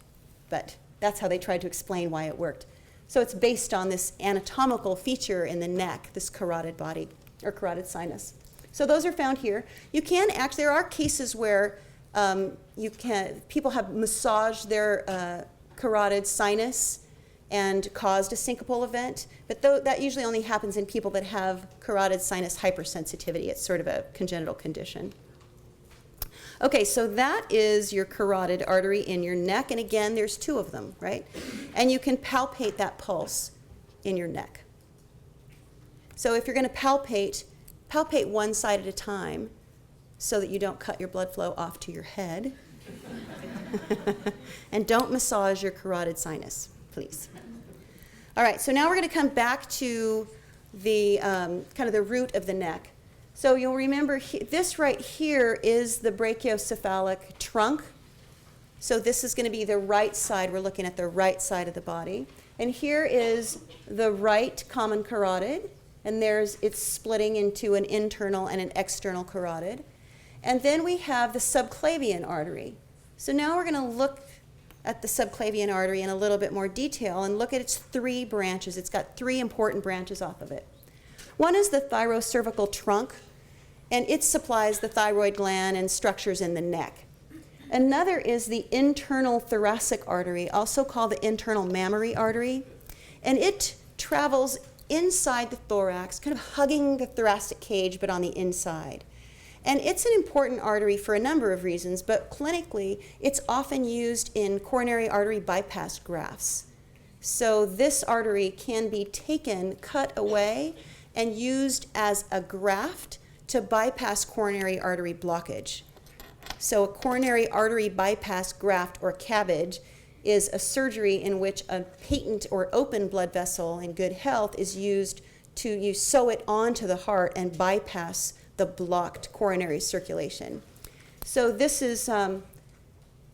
but that's how they tried to explain why it worked. So it's based on this anatomical feature in the neck, this carotid body, or carotid sinus. So those are found here. You can actually, there are cases where people have massaged their carotid sinus and caused a syncopal event, but that usually only happens in people that have carotid sinus hypersensitivity. It's sort of a congenital condition. Okay, so that is your carotid artery in your neck, and again, there's two of them, right? And you can palpate that pulse in your neck. So if you're going to palpate one side at a time so that you don't cut your blood flow off to your head. And don't massage your carotid sinus, please. All right, so now we're going to come back to the kind of the root of the neck. So you'll remember this right here is the brachiocephalic trunk. So this is going to be the right side. We're looking at the right side of the body. And here is the right common carotid. And it's splitting into an internal and an external carotid. And then we have the subclavian artery. So now we're going to look at the subclavian artery in a little bit more detail and look at its three branches. It's got three important branches off of it. One is the thyrocervical trunk, and it supplies the thyroid gland and structures in the neck. Another is the internal thoracic artery, also called the internal mammary artery, and it travels inside the thorax, kind of hugging the thoracic cage, but on the inside. And it's an important artery for a number of reasons, but clinically, it's often used in coronary artery bypass grafts. So this artery can be taken, cut away, and used as a graft to bypass coronary artery blockage. So a coronary artery bypass graft, or CABG, is a surgery in which a patent or open blood vessel in good health is used to sew it onto the heart and bypass the blocked coronary circulation. So this is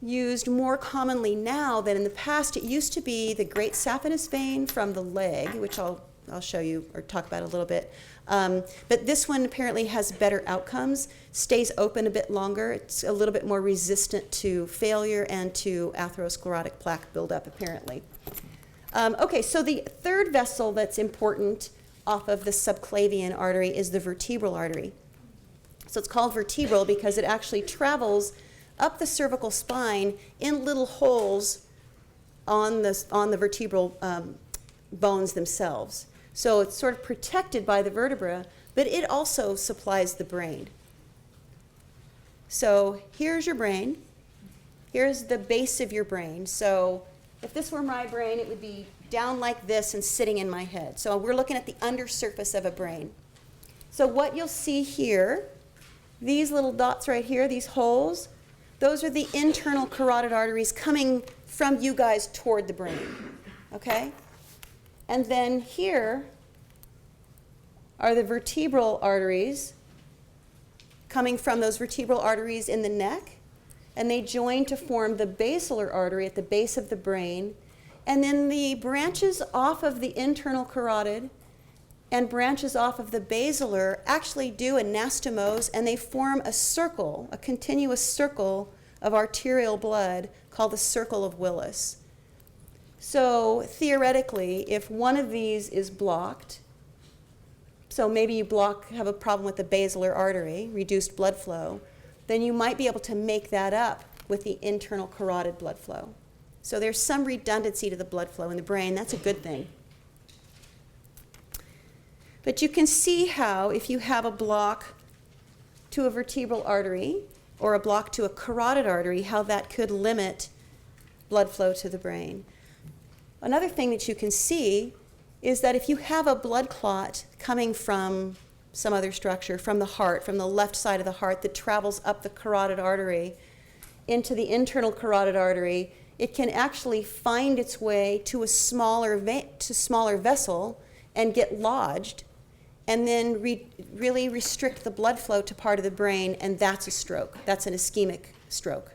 used more commonly now than in the past. It used to be the great saphenous vein from the leg, which I'll show you or talk about a little bit. But this one apparently has better outcomes, stays open a bit longer. It's a little bit more resistant to failure and to atherosclerotic plaque buildup, apparently. Okay, so the third vessel that's important off of the subclavian artery is the vertebral artery. So it's called vertebral because it actually travels up the cervical spine in little holes on the vertebral bones themselves. So it's sort of protected by the vertebra, but it also supplies the brain. So here's your brain. Here's the base of your brain. So if this were my brain, it would be down like this and sitting in my head. So we're looking at the undersurface of a brain. So what you'll see here, these little dots right here, these holes, those are the internal carotid arteries coming from you guys toward the brain, okay? And then here are the vertebral arteries coming from those vertebral arteries in the neck, and they join to form the basilar artery at the base of the brain. And then the branches off of the internal carotid and branches off of the basilar actually do anastomose, and they form a circle, a continuous circle of arterial blood called the circle of Willis. So theoretically, if one of these is blocked, so maybe you have a problem with the basilar artery, reduced blood flow, then you might be able to make that up with the internal carotid blood flow. So there's some redundancy to the blood flow in the brain. That's a good thing. But you can see how if you have a block to a vertebral artery or a block to a carotid artery, how that could limit blood flow to the brain. Another thing that you can see is that if you have a blood clot coming from some other structure, from the heart, from the left side of the heart that travels up the carotid artery into the internal carotid artery, it can actually find its way to a smaller vessel and get lodged, and then really restrict the blood flow to part of the brain, and that's a stroke. That's an ischemic stroke.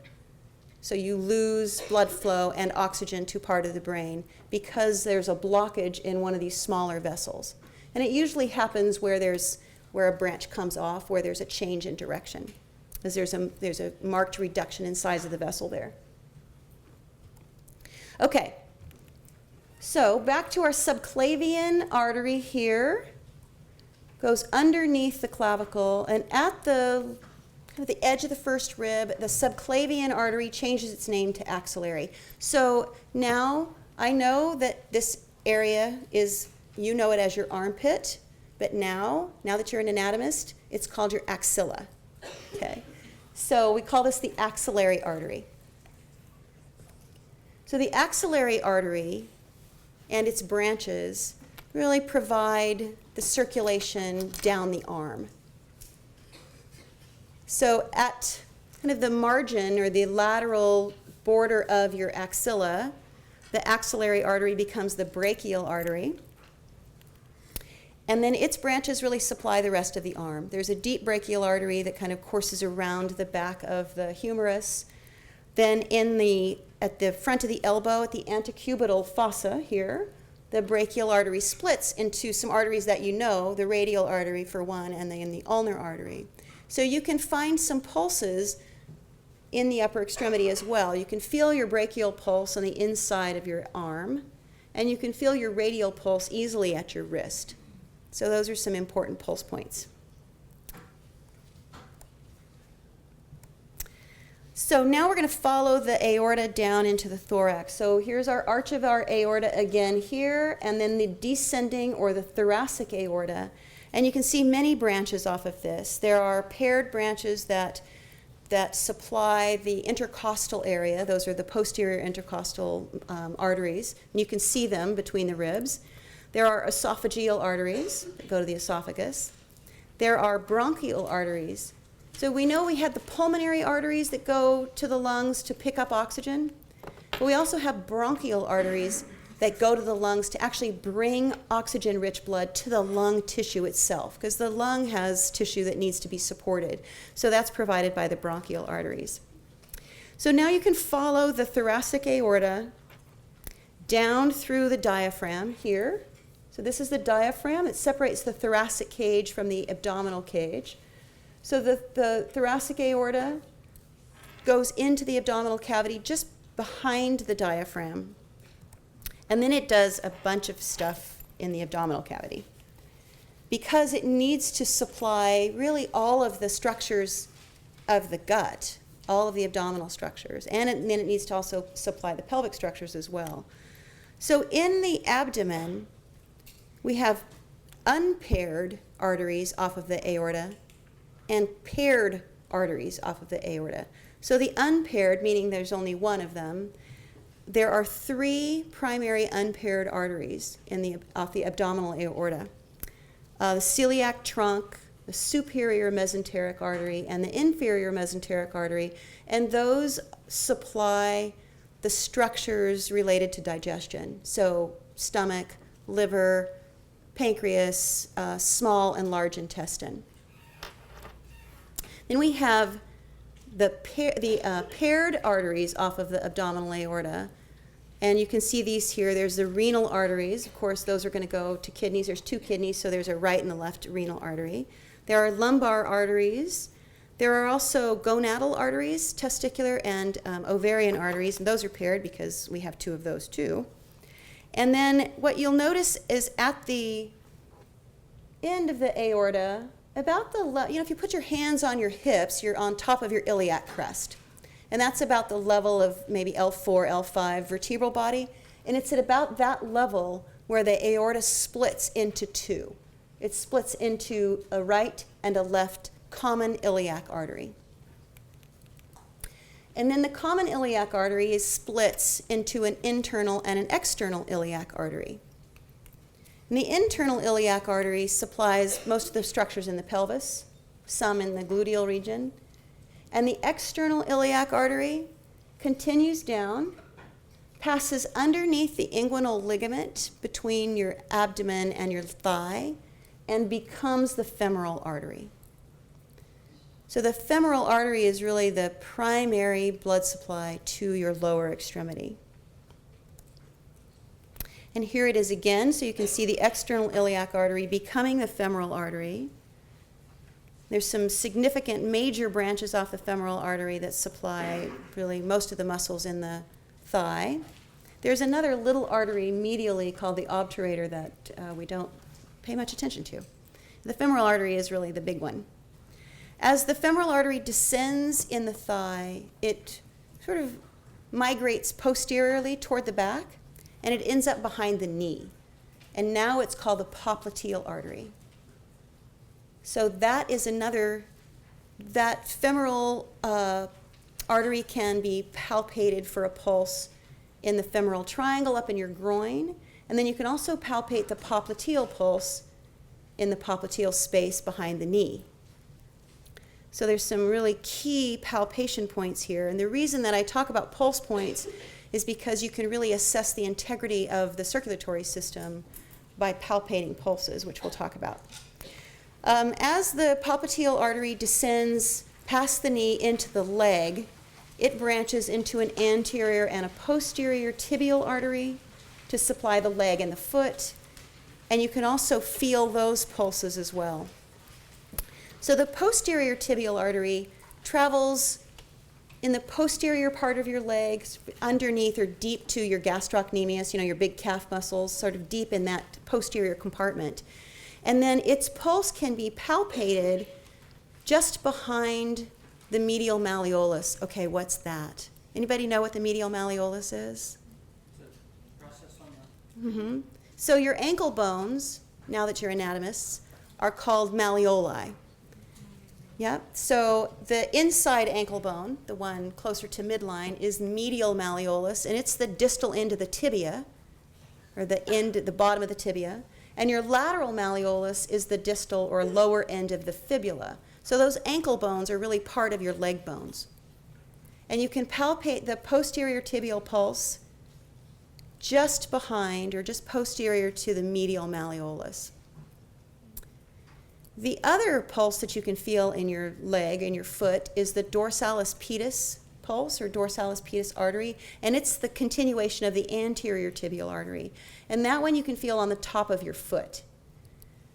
So you lose blood flow and oxygen to part of the brain because there's a blockage in one of these smaller vessels. And it usually happens where a branch comes off, where there's a change in direction, because there's a marked reduction in size of the vessel there. Okay, So back to our subclavian artery here. Goes underneath the clavicle, and at the edge of the first rib, the subclavian artery changes its name to axillary. So now I know that this area is, you know it as your armpit, but now that you're an anatomist, it's called your axilla. Okay, so we call this the axillary artery. So the axillary artery and its branches really provide the circulation down the arm. So at kind of the margin or the lateral border of your axilla, the axillary artery becomes the brachial artery. And then its branches really supply the rest of the arm. There's a deep brachial artery that kind of courses around the back of the humerus. Then at the front of the elbow, at the antecubital fossa here, the brachial artery splits into some arteries that you know, the radial artery for one, and then the ulnar artery. So you can find some pulses in the upper extremity as well. You can feel your brachial pulse on the inside of your arm, and you can feel your radial pulse easily at your wrist. So those are some important pulse points. So now we're going to follow the aorta down into the thorax. So here's our arch of our aorta again here, and then the descending or the thoracic aorta. And you can see many branches off of this. There are paired branches that supply the intercostal area. Those are the posterior intercostal arteries. And you can see them between the ribs. There are esophageal arteries that go to the esophagus. There are bronchial arteries. So we know we had the pulmonary arteries that go to the lungs to pick up oxygen, but we also have bronchial arteries that go to the lungs to actually bring oxygen-rich blood to the lung tissue itself, because the lung has tissue that needs to be supported. So that's provided by the bronchial arteries. So now you can follow the thoracic aorta down through the diaphragm here. So this is the diaphragm. It separates the thoracic cage from the abdominal cage. So the thoracic aorta goes into the abdominal cavity just behind the diaphragm. And then it does a bunch of stuff in the abdominal cavity because it needs to supply really all of the structures of the gut, all of the abdominal structures, and then it needs to also supply the pelvic structures as well. So in the abdomen, we have unpaired arteries off of the aorta and paired arteries off of the aorta. So the unpaired, meaning there's only one of them, there are three primary unpaired arteries off the abdominal aorta. The celiac trunk, the superior mesenteric artery, and the inferior mesenteric artery, and those supply the structures related to digestion. So stomach, liver, pancreas, small and large intestine. Then we have the paired arteries off of the abdominal aorta, and you can see these here. There's the renal arteries. Of course, those are going to go to kidneys. There's two kidneys, so there's a right and a left renal artery. There are lumbar arteries. There are also gonadal arteries, testicular and ovarian arteries, and those are paired because we have two of those too. And then what you'll notice is at the end of the aorta, about if you put your hands on your hips, you're on top of your iliac crest. And that's about the level of maybe L4, L5 vertebral body. And it's at about that level where the aorta splits into two. It splits into a right and a left common iliac artery. And then the common iliac artery splits into an internal and an external iliac artery. And the internal iliac artery supplies most of the structures in the pelvis, some in the gluteal region. And the external iliac artery continues down, passes underneath the inguinal ligament between your abdomen and your thigh, and becomes the femoral artery. So the femoral artery is really the primary blood supply to your lower extremity. And here it is again, so you can see the external iliac artery becoming the femoral artery. There's some significant major branches off the femoral artery that supply really most of the muscles in the thigh. There's another little artery medially called the obturator that we don't pay much attention to. The femoral artery is really the big one. As the femoral artery descends in the thigh, it sort of migrates posteriorly toward the back, and it ends up behind the knee. And now it's called the popliteal artery. So that is that femoral artery can be palpated for a pulse in the femoral triangle up in your groin, and then you can also palpate the popliteal pulse in the popliteal space behind the knee. So there's some really key palpation points here, and the reason that I talk about pulse points is because you can really assess the integrity of the circulatory system by palpating pulses, which we'll talk about. As the popliteal artery descends past the knee into the leg, it branches into an anterior and a posterior tibial artery to supply the leg and the foot, and you can also feel those pulses as well. So the posterior tibial artery travels in the posterior part of your legs, underneath or deep to your gastrocnemius, your big calf muscles, sort of deep in that posterior compartment. And then its pulse can be palpated just behind the medial malleolus. Okay, what's that? Anybody know what the medial malleolus is? Process on the... So your ankle bones, now that you're anatomists, are called malleoli. Yep. So the inside ankle bone, the one closer to midline, is medial malleolus, and it's the distal end of the tibia, or the bottom of the tibia. And your lateral malleolus is the distal or lower end of the fibula. So those ankle bones are really part of your leg bones. And you can palpate the posterior tibial pulse just behind or just posterior to the medial malleolus. The other pulse that you can feel in your leg and your foot is the dorsalis pedis pulse or dorsalis pedis artery, and it's the continuation of the anterior tibial artery. And that one you can feel on the top of your foot.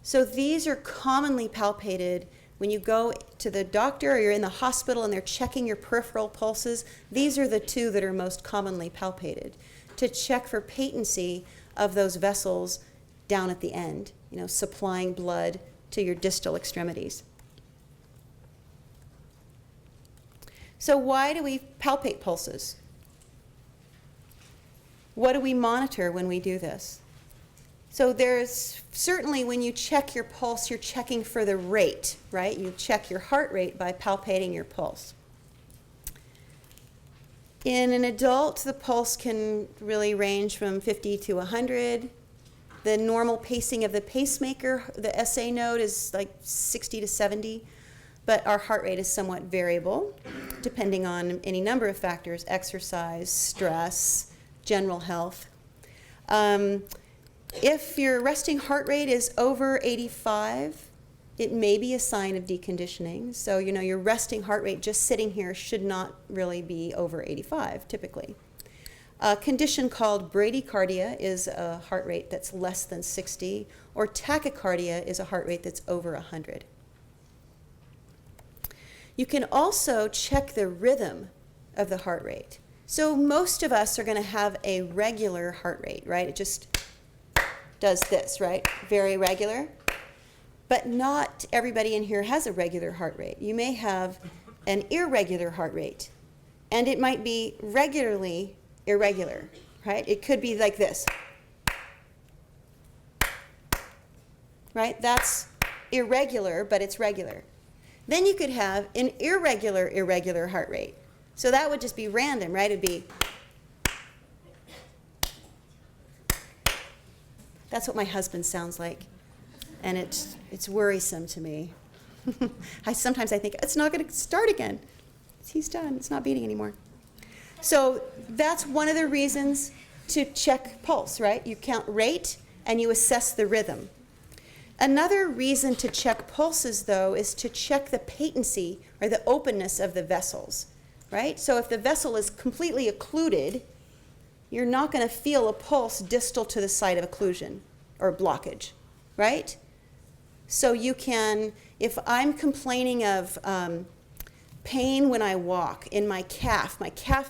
So these are commonly palpated when you go to the doctor or you're in the hospital and they're checking your peripheral pulses. These are the two that are most commonly palpated to check for patency of those vessels down at the end, supplying blood to your distal extremities. So why do we palpate pulses? What do we monitor when we do this? So there's certainly when you check your pulse, you're checking for the rate, right? You check your heart rate by palpating your pulse. In an adult, the pulse can really range from 50 to 100. The normal pacing of the pacemaker, the SA node, is like 60 to 70, but our heart rate is somewhat variable depending on any number of factors: exercise, stress, general health. If your resting heart rate is over 85, it may be a sign of deconditioning. So, your resting heart rate just sitting here should not really be over 85, typically. A condition called bradycardia is a heart rate that's less than 60, or tachycardia is a heart rate that's over 100. You can also check the rhythm of the heart rate. So most of us are going to have a regular heart rate, right? It just does this, right? Very regular. But not everybody in here has a regular heart rate. You may have an irregular heart rate, and it might be regularly irregular, right? It could be like this, right? That's irregular, but it's regular. Then you could have an irregular heart rate. So that would just be random, right? It'd be, that's what my husband sounds like, and it's worrisome to me. Sometimes I think, it's not going to start again. He's done. It's not beating anymore. So that's one of the reasons to check pulse, right? You count rate and you assess the rhythm. Another reason to check pulses, though, is to check the patency or the openness of the vessels, right? So if the vessel is completely occluded, you're not going to feel a pulse distal to the site of occlusion or blockage, right? So you can, if I'm complaining of pain when I walk in my calf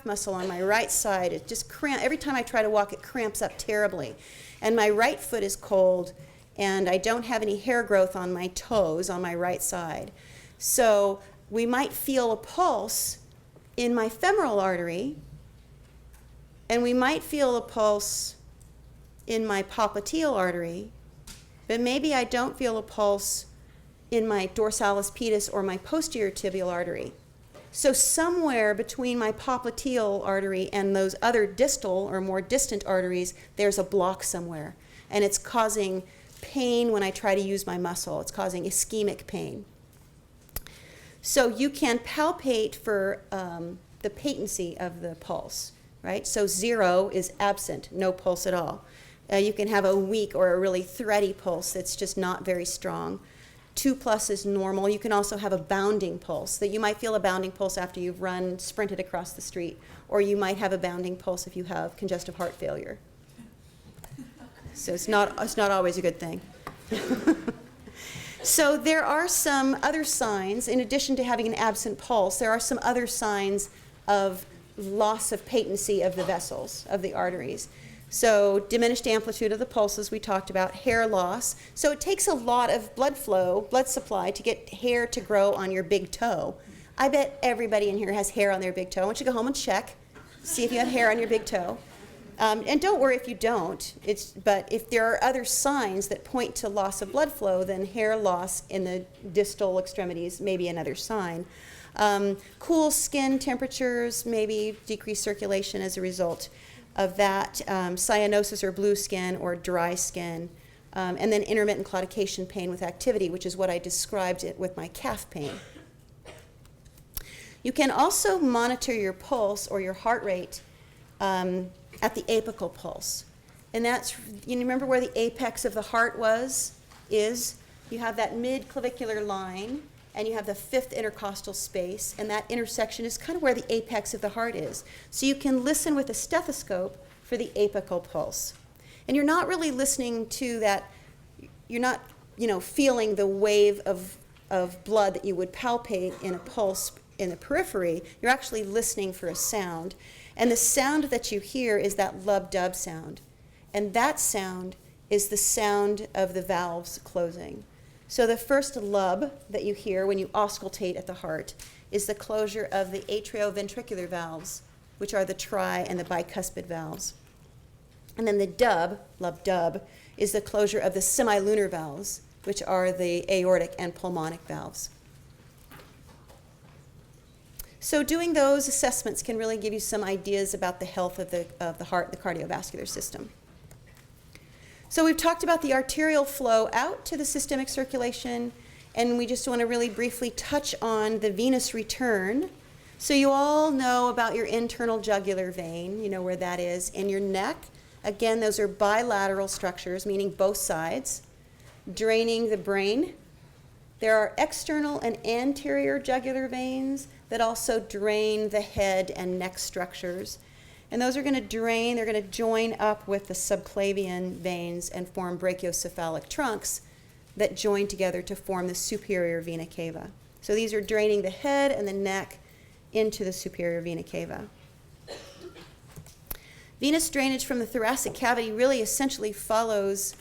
muscle on my right side. It just every time I try to walk, it cramps up terribly. And my right foot is cold, and I don't have any hair growth on my toes on my right side. So we might feel a pulse in my femoral artery, and we might feel a pulse in my popliteal artery, but maybe I don't feel a pulse in my dorsalis pedis or my posterior tibial artery. So somewhere between my popliteal artery and those other distal or more distant arteries, there's a block somewhere, and it's causing pain when I try to use my muscle. It's causing ischemic pain. So you can palpate for the patency of the pulse, right? So 0 is absent, no pulse at all. You can have a weak or a really thready pulse that's just not very strong. 2+ is normal. You can also have a bounding pulse, that you might feel a bounding pulse after you've sprinted across the street, or you might have a bounding pulse if you have congestive heart failure. So it's not always a good thing. So there are some other signs, in addition to having an absent pulse, there are some other signs of loss of patency of the vessels, of the arteries. So diminished amplitude of the pulses we talked about, hair loss. So it takes a lot of blood supply to get hair to grow on your big toe. I bet everybody in here has hair on their big toe. I want you to go home and check, see if you have hair on your big toe. And don't worry if you don't, but if there are other signs that point to loss of blood flow, then hair loss in the distal extremities may be another sign. Cool skin temperatures, maybe decreased circulation as a result of that, cyanosis or blue skin or dry skin, and then intermittent claudication pain with activity, which is what I described it with my calf pain. You can also monitor your pulse or your heart rate at the apical pulse. And that's, you remember where the apex of the heart is? You have that mid-clavicular line, and you have the 5th intercostal space, and that intersection is kind of where the apex of the heart is. So you can listen with a stethoscope for the apical pulse. And you're not really listening to that, you're not, feeling the wave of blood that you would palpate in a pulse in the periphery. You're actually listening for a sound. And the sound that you hear is that lub-dub sound. And that sound is the sound of the valves closing. So the first lub that you hear when you auscultate at the heart is the closure of the atrioventricular valves, which are the tri and the bicuspid valves. And then the dub, lub-dub, is the closure of the semilunar valves, which are the aortic and pulmonic valves. So doing those assessments can really give you some ideas about the health of the heart, the cardiovascular system. So we've talked about the arterial flow out to the systemic circulation, and we just want to really briefly touch on the venous return. So you all know about your internal jugular vein, you know where that is, in your neck. Again, those are bilateral structures, meaning both sides, draining the brain. There are external and anterior jugular veins that also drain the head and neck structures. And those are going to drain, they're going to join up with the subclavian veins and form brachiocephalic trunks that join together to form the superior vena cava. So these are draining the head and the neck into the superior vena cava. Venous drainage from the thoracic cavity really essentially follows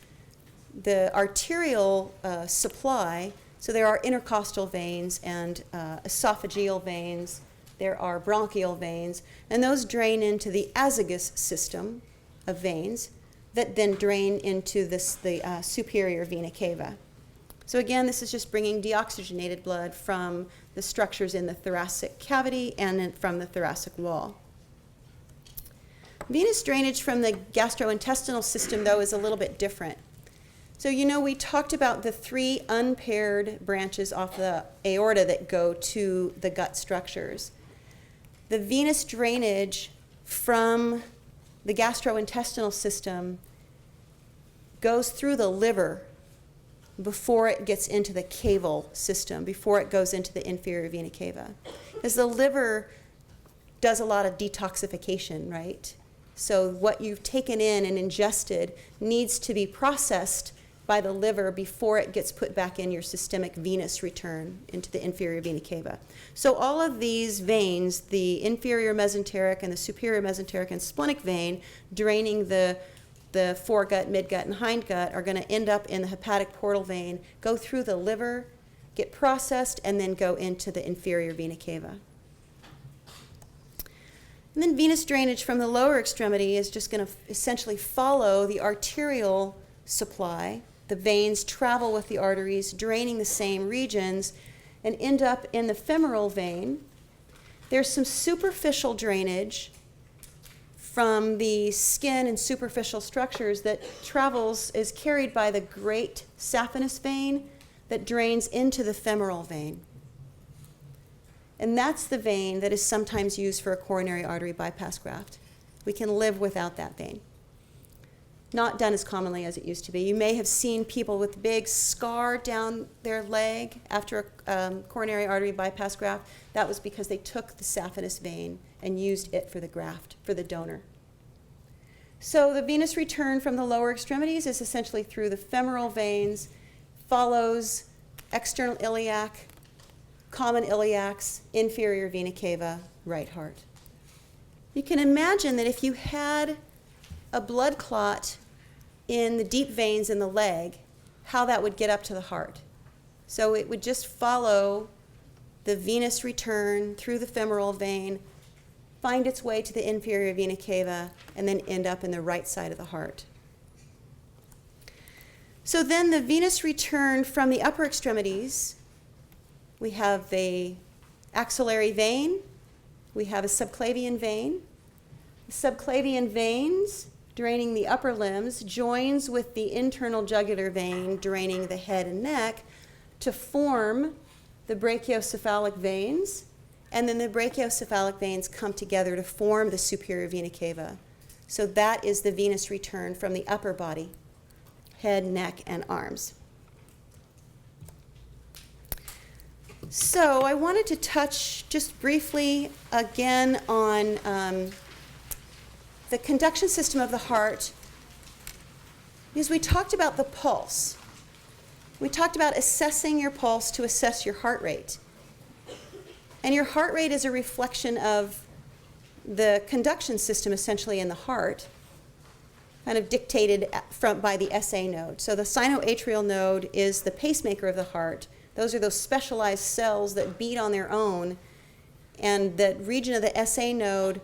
the arterial supply. So there are intercostal veins and esophageal veins. There are bronchial veins, and those drain into the azygous system of veins that then drain into the superior vena cava. So again, this is just bringing deoxygenated blood from the structures in the thoracic cavity and from the thoracic wall. Venous drainage from the gastrointestinal system, though, is a little bit different. So we talked about the 3 unpaired branches off the aorta that go to the gut structures. The venous drainage from the gastrointestinal system goes through the liver before it gets into the caval system, before it goes into the inferior vena cava. Because the liver does a lot of detoxification, right? So what you've taken in and ingested needs to be processed by the liver before it gets put back in your systemic venous return into the inferior vena cava. So all of these veins, the inferior mesenteric and the superior mesenteric and splenic vein, draining the foregut, midgut, and hindgut, are going to end up in the hepatic portal vein, go through the liver, get processed, and then go into the inferior vena cava. And then venous drainage from the lower extremity is just going to essentially follow the arterial supply. The veins travel with the arteries, draining the same regions, and end up in the femoral vein. There's some superficial drainage from the skin and superficial structures that is carried by the great saphenous vein that drains into the femoral vein. And that's the vein that is sometimes used for a coronary artery bypass graft. We can live without that vein. Not done as commonly as it used to be. You may have seen people with big scar down their leg after a coronary artery bypass graft. That was because they took the saphenous vein and used it for the graft, for the donor. So the venous return from the lower extremities is essentially through the femoral veins, follows external iliac, common iliacs, inferior vena cava, right heart. You can imagine that if you had a blood clot in the deep veins in the leg, how that would get up to the heart. So it would just follow the venous return through the femoral vein, find its way to the inferior vena cava, and then end up in the right side of the heart. So then the venous return from the upper extremities, we have the axillary vein, we have a subclavian vein. The subclavian veins draining the upper limbs joins with the internal jugular vein draining the head and neck to form the brachiocephalic veins, and then the brachiocephalic veins come together to form the superior vena cava. So that is the venous return from the upper body, head, neck, and arms. So I wanted to touch just briefly again on the conduction system of the heart, because we talked about the pulse. We talked about assessing your pulse to assess your heart rate. And your heart rate is a reflection of the conduction system essentially in the heart, kind of dictated by the SA node. So the sinoatrial node is the pacemaker of the heart. Those are those specialized cells that beat on their own, and the region of the SA node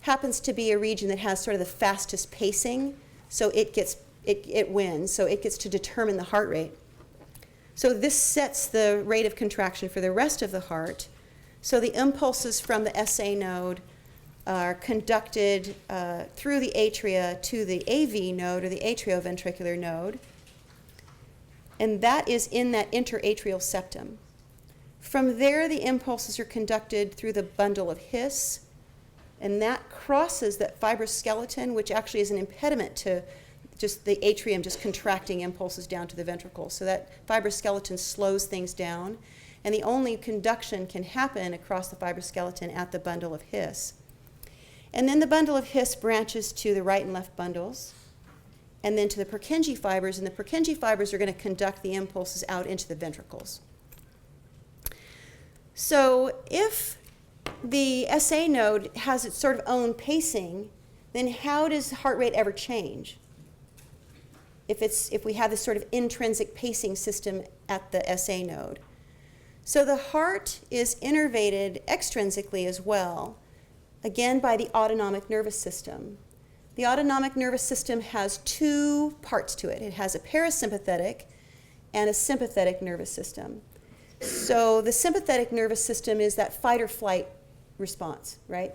happens to be a region that has sort of the fastest pacing, so it wins, so it gets to determine the heart rate. So this sets the rate of contraction for the rest of the heart. So the impulses from the SA node are conducted through the atria to the AV node, or the atrioventricular node, and that is in that interatrial septum. From there, the impulses are conducted through the bundle of His, and that crosses that fibrous skeleton, which actually is an impediment to just the atrium just contracting impulses down to the ventricles. So that fibrous skeleton slows things down, and the only conduction can happen across the fibrous skeleton at the bundle of His. And then the bundle of His branches to the right and left bundles, and then to the Purkinje fibers, and the Purkinje fibers are going to conduct the impulses out into the ventricles. So if the SA node has its sort of own pacing, then how does heart rate ever change? If we have this sort of intrinsic pacing system at the SA node. So the heart is innervated extrinsically as well, again by the autonomic nervous system. The autonomic nervous system has two parts to it. It has a parasympathetic and a sympathetic nervous system. So the sympathetic nervous system is that fight or flight response, right?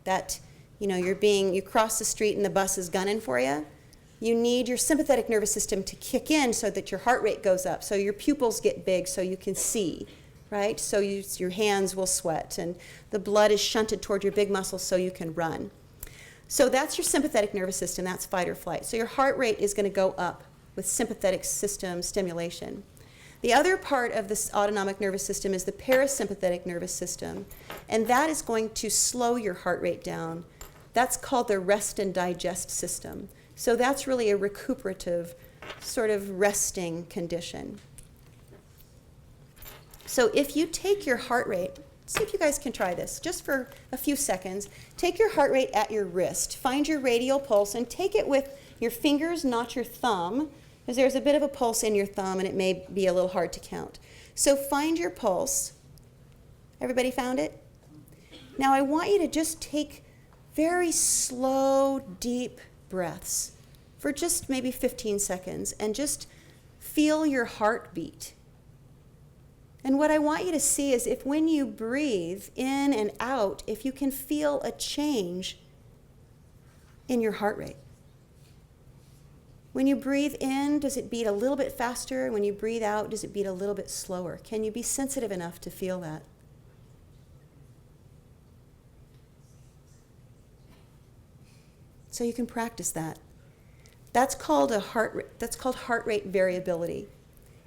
That, you cross the street and the bus is gunning for you. You need your sympathetic nervous system to kick in so that your heart rate goes up, so your pupils get big so you can see, right? So your hands will sweat, and the blood is shunted toward your big muscles so you can run. So that's your sympathetic nervous system, that's fight or flight. So your heart rate is going to go up with sympathetic system stimulation. The other part of this autonomic nervous system is the parasympathetic nervous system, and that is going to slow your heart rate down. That's called the rest and digest system. So that's really a recuperative sort of resting condition. So if you take your heart rate, see if you guys can try this, just for a few seconds. Take your heart rate at your wrist. Find your radial pulse and take it with your fingers, not your thumb, because there's a bit of a pulse in your thumb and it may be a little hard to count. So find your pulse. Everybody found it? Now I want you to just take very slow, deep breaths for just maybe 15 seconds and just feel your heartbeat. And what I want you to see is if when you breathe in and out, if you can feel a change in your heart rate. When you breathe in, does it beat a little bit faster? When you breathe out, does it beat a little bit slower? Can you be sensitive enough to feel that? So you can practice that. That's called heart rate variability.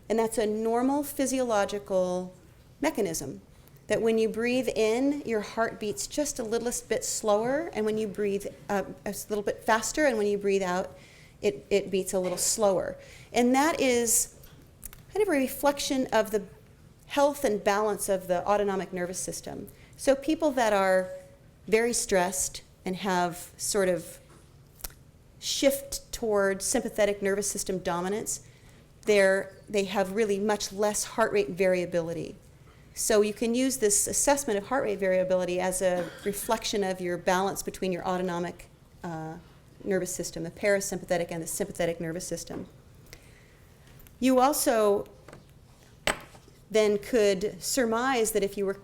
And that's a normal physiological mechanism that when you breathe in, your heart beats just a little bit slower, and when you breathe a little bit faster, and when you breathe out, it beats a little slower. And that is kind of a reflection of the health and balance of the autonomic nervous system. So people that are very stressed and have sort of shift toward sympathetic nervous system dominance, they have really much less heart rate variability. So you can use this assessment of heart rate variability as a reflection of your balance between your autonomic nervous system, the parasympathetic and the sympathetic nervous system. You also then could surmise that if you were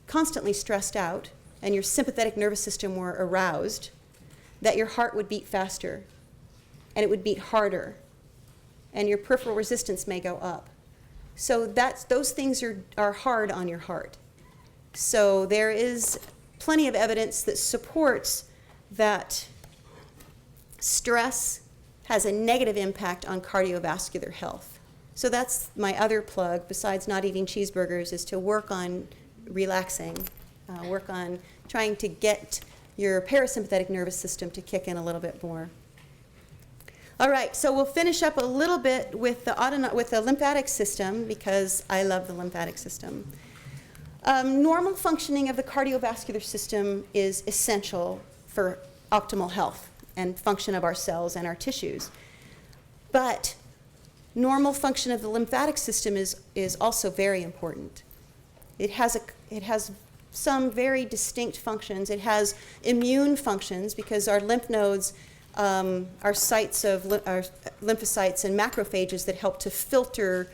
constantly stressed out and your sympathetic nervous system were aroused, that your heart would beat faster and it would beat harder and your peripheral resistance may go up. So those things are hard on your heart. So there is plenty of evidence that supports that stress has a negative impact on cardiovascular health. So that's my other plug, besides not eating cheeseburgers, is to work on relaxing, work on trying to get your parasympathetic nervous system to kick in a little bit more. All right, so we'll finish up a little bit with the lymphatic system, because I love the lymphatic system. Normal functioning of the cardiovascular system is essential for optimal health and function of our cells and our tissues. But normal function of the lymphatic system is also very important. It has some very distinct functions. It has immune functions, because our lymph nodes are sites of our lymphocytes and macrophages that help to filter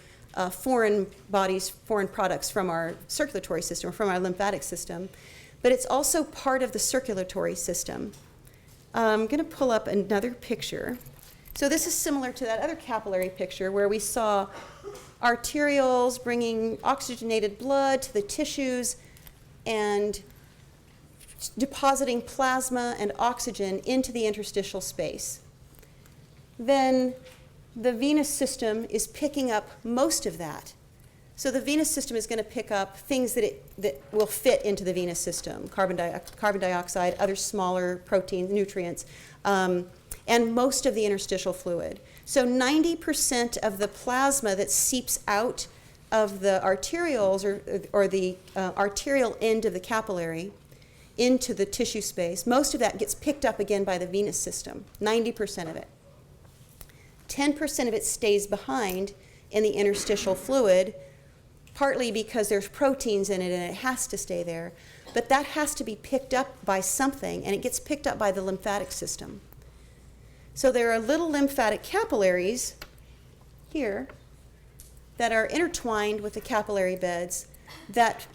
foreign products from our circulatory system, from our lymphatic system. But it's also part of the circulatory system. I'm going to pull up another picture. So this is similar to that other capillary picture where we saw arterioles bringing oxygenated blood to the tissues and depositing plasma and oxygen into the interstitial space. Then the venous system is picking up most of that. So the venous system is going to pick up things that will fit into the venous system, carbon dioxide, other smaller proteins, nutrients, and most of the interstitial fluid. So 90% of the plasma that seeps out of the arterioles or the arterial end of the capillary into the tissue space, most of that gets picked up again by the venous system, 90% of it. 10% of it stays behind in the interstitial fluid, partly because there's proteins in it and it has to stay there, but that has to be picked up by something, and it gets picked up by the lymphatic system. So there are little lymphatic capillaries here that are intertwined with the capillary beds that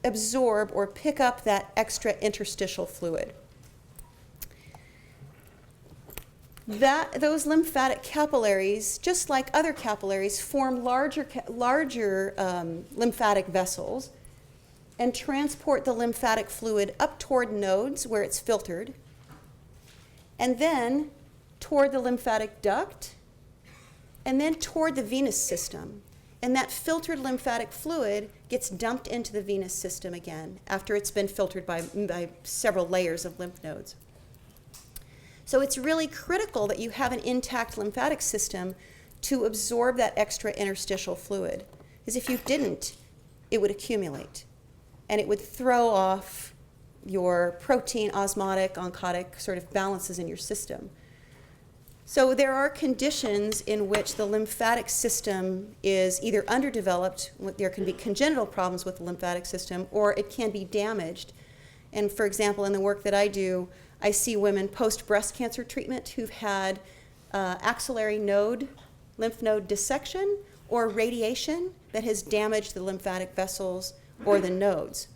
absorb or pick up that extra interstitial fluid. Those lymphatic capillaries, just like other capillaries, form larger lymphatic vessels and transport the lymphatic fluid up toward nodes where it's filtered, and then toward the lymphatic duct, and then toward the venous system. And that filtered lymphatic fluid gets dumped into the venous system again after it's been filtered by several layers of lymph nodes. So it's really critical that you have an intact lymphatic system to absorb that extra interstitial fluid. Because if you didn't, it would accumulate. And it would throw off your protein, osmotic, oncotic sort of balances in your system. So there are conditions in which the lymphatic system is either underdeveloped, there can be congenital problems with the lymphatic system, or it can be damaged. And for example, in the work that I do, I see women post-breast cancer treatment who've had axillary lymph node dissection or radiation that has damaged the lymphatic vessels or the nodes.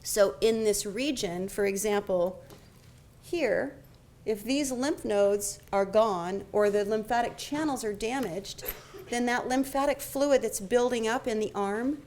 So in this region, for example, here, if these lymph nodes are gone or the lymphatic channels are damaged, then that lymphatic fluid that's building up in the arm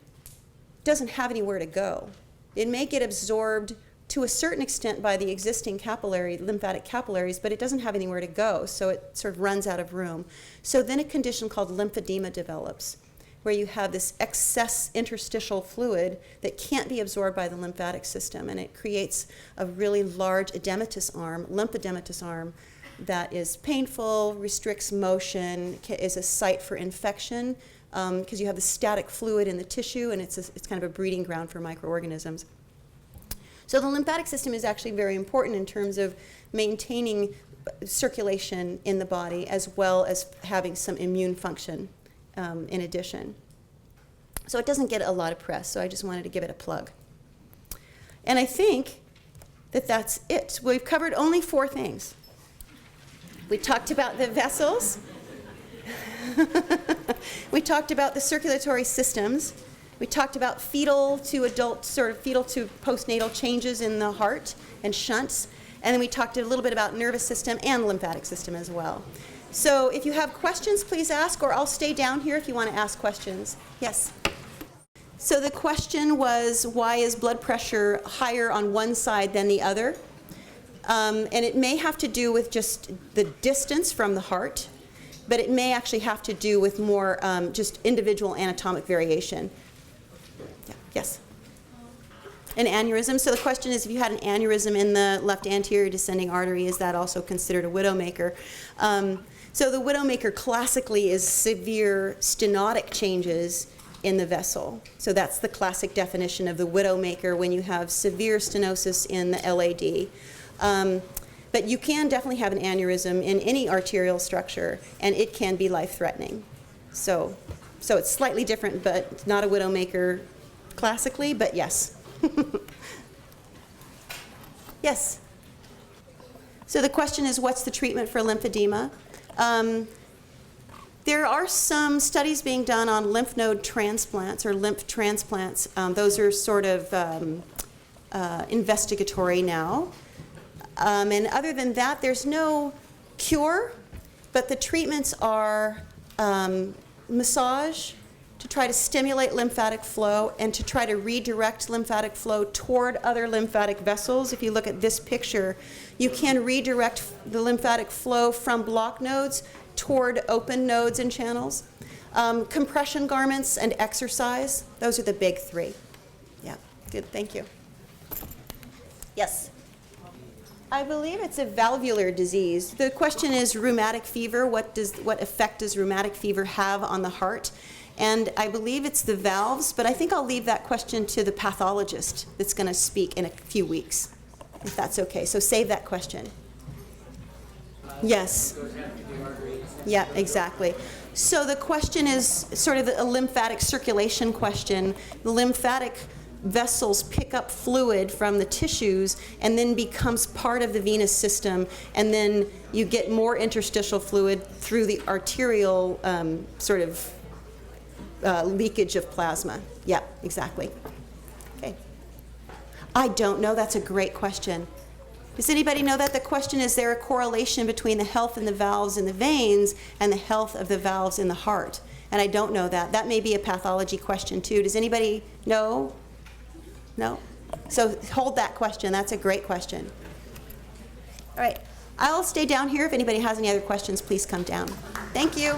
doesn't have anywhere to go. It may get absorbed to a certain extent by the existing lymphatic capillaries, but it doesn't have anywhere to go, so it sort of runs out of room. So then a condition called lymphedema develops, where you have this excess interstitial fluid that can't be absorbed by the lymphatic system, and it creates a really large lymphodematous arm that is painful, restricts motion, is a site for infection, because you have the static fluid in the tissue, and it's kind of a breeding ground for microorganisms. So the lymphatic system is actually very important in terms of maintaining circulation in the body, as well as having some immune function in addition. So it doesn't get a lot of press, so I just wanted to give it a plug. And I think that that's it. We've covered only 4 things. We talked about the vessels. We talked about the circulatory systems. We talked about fetal to adult, sort of fetal to postnatal changes in the heart and shunts. And then we talked a little bit about nervous system and lymphatic system as well. So if you have questions, please ask, or I'll stay down here if you want to ask questions. Yes? So the question was, why is blood pressure higher on one side than the other? And it may have to do with just the distance from the heart, but it may actually have to do with more just individual anatomic variation. Yeah. Yes? An aneurysm. So the question is, if you had an aneurysm in the left anterior descending artery, is that also considered a widowmaker? So the widowmaker classically is severe stenotic changes in the vessel. So that's the classic definition of the widowmaker, when you have severe stenosis in the LAD. But you can definitely have an aneurysm in any arterial structure, and it can be life-threatening. So it's slightly different, but not a widowmaker classically, but yes. Yes? So the question is, what's the treatment for lymphedema? There are some studies being done on lymph node transplants or lymph transplants. Those are sort of investigatory now. And other than that, there's no cure, but the treatments are massage to try to stimulate lymphatic flow and to try to redirect lymphatic flow toward other lymphatic vessels. If you look at this picture, you can redirect the lymphatic flow from blocked nodes toward open nodes and channels. Compression garments and exercise, those are the big 3. Yeah, good, thank you. Yes? I believe it's a valvular disease. The question is rheumatic fever. What effect does rheumatic fever have on the heart? And I believe it's the valves, but I think I'll leave that question to the pathologist that's going to speak in a few weeks, if that's okay. So save that question. Yes. Yeah, exactly. So the question is sort of a lymphatic circulation question. The lymphatic vessels pick up fluid from the tissues and then becomes part of the venous system, and then you get more interstitial fluid through the arterial sort of leakage of plasma. Yeah, exactly. Okay. I don't know. That's a great question. Does anybody know that? The question is, there a correlation between the health in the valves in the veins and the health of the valves in the heart? And I don't know that. That may be a pathology question too. Does anybody know? No? So hold that question. That's a great question. All right. I'll stay down here. If anybody has any other questions, please come down. Thank you.